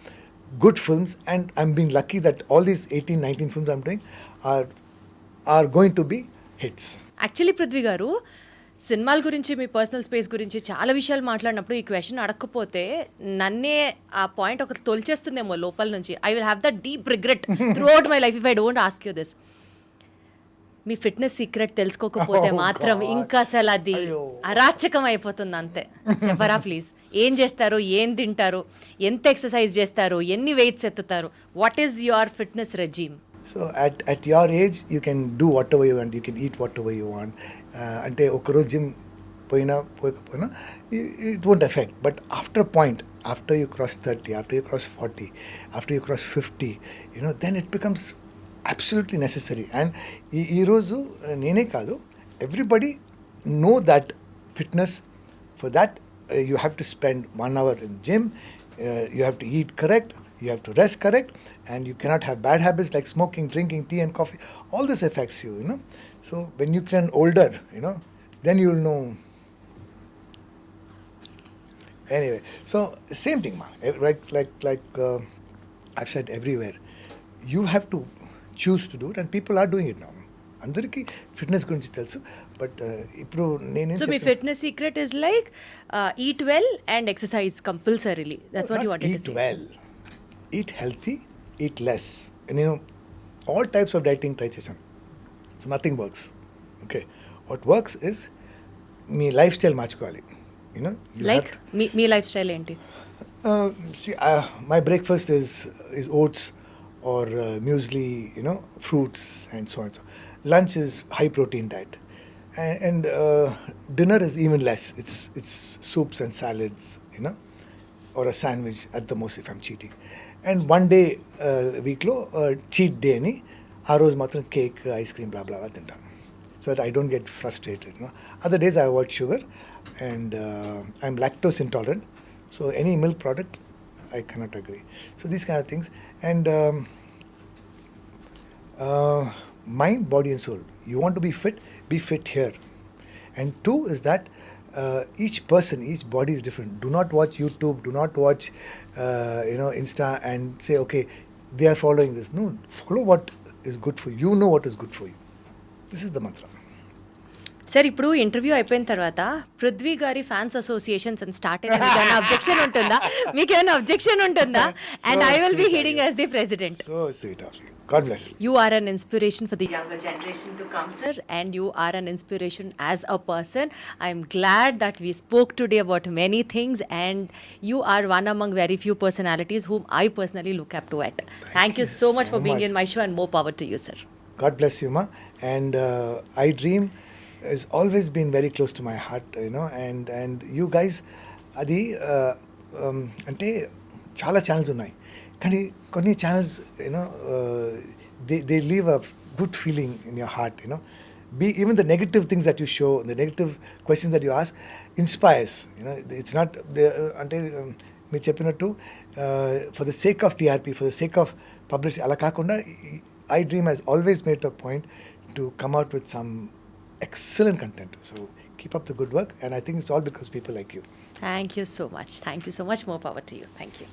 Speaker 3: good films, and I'm being lucky that all these 18-19 films I'm doing are going to be hits.
Speaker 2: Actually Prithvi గారు, సినిమాల గురించి, మీ personal space గురించి చాలా విషయాలు మాట్లాడినప్పుడు ఈ క్వశ్చన్ అడగకపోతే నన్నే ఆ పాయింట్ ఒకటి తొలిచేస్తుందేమో లోపల నుంచి. I will have the deep regret throughout my life if I don't ask you this. మీ ఫిట్నెస్ సీక్రెట్ తెలుసుకోకపోతే మాత్రం ఇంకా అసలు అది అరాచకం అయిపోతుంది అంతే. చెప్పరా ప్లీజ్, ఏం చేస్తారు, ఏం తింటారు, ఎంత ఎక్సర్సైజ్ చేస్తారు, ఎన్ని వెయిట్స్ ఎత్తుతారు, what is your fitness regime?
Speaker 3: So at your age you can do whatever you want, you can eat whatever you want. అంటే ఒకరోజు జిమ్ పోయినా it won't affect, but after a point, after you cross 30, after you cross 40, after you cross 50, then it becomes absolutely necessary. And ఈరోజు నేనే కాదు, everybody know that fitness, for that you have to spend 1 hour in gym, you have to eat correct, you have to rest correct, and you cannot have bad habits like smoking, drinking tea and coffee. All this affects you, So when you get older, then you will know. Anyway, so same thing, ma. I've said everywhere, you have to choose to do it, and people are doing it now. అందరికీ fitness గురించి తెలుసు, but ఇప్పుడు నేనేం
Speaker 2: So, my fitness secret is like eat well and exercise compulsorily. That's what you wanted to
Speaker 3: eat
Speaker 2: say.
Speaker 3: well, eat healthy, eat less. And all types of dieting try చేశాను. So nothing works. Okay. What works is me life style మార్చుకోవాలి. You
Speaker 2: Like
Speaker 3: have
Speaker 2: me life style ఏంటి?
Speaker 3: see, my breakfast is oats or muesli, fruits and so on. So lunch is high protein diet, and dinner is even less. It's soups and salads, or a sandwich at the most if I'm cheating. And one day week lo cheat day ani aa roju matram cake, ice cream, blah blah blah tintam, so that I don't get frustrated. Other days I avoid sugar, and I'm lactose intolerant, so any milk product I cannot agree. So these kind of things, and mind, body and soul. You want to be fit here. And two is that each person, each body is different. Do not watch YouTube, do not watch Insta and say, okay, they are following this. No, follow what is good for you. You know what is good for you. This is the mantra.
Speaker 2: Sir ఇప్పుడు interview అయిపోయిన తర్వాత పృథ్వీ గారి fans associations అని start అయిన ఏమైనా objection ఉంటుందా? మీకు ఏమైనా అబ్జెక్షన్ ఉంటుందా? And I will be heading as the president.
Speaker 3: So sweet of you. God bless you.
Speaker 2: You are an inspiration for the younger generation to come, sir, and you are an inspiration as a person. I am glad that we spoke today about many things, and you are one among very few personalities whom I personally look up to at. Thank you so much for being in my show, and more power to you, sir.
Speaker 3: God bless you, ma. And iDream has always been very close to my heart, and you guys, అది అంటే చాలా channels ఉన్నాయి, కానీ కొన్ని channels they leave a good feeling in your heart. Even the negative things that you show, the negative questions that you ask inspires. It's not అంటే మీరు చెప్పినట్టు for the sake of TRP, for the sake of publicity అలా కాకుండా iDream has always made a point to come out with some excellent content. So keep up the good work, and I think it's all because people like you.
Speaker 2: Thank you so much. Thank you so much. More power to you. Thank you.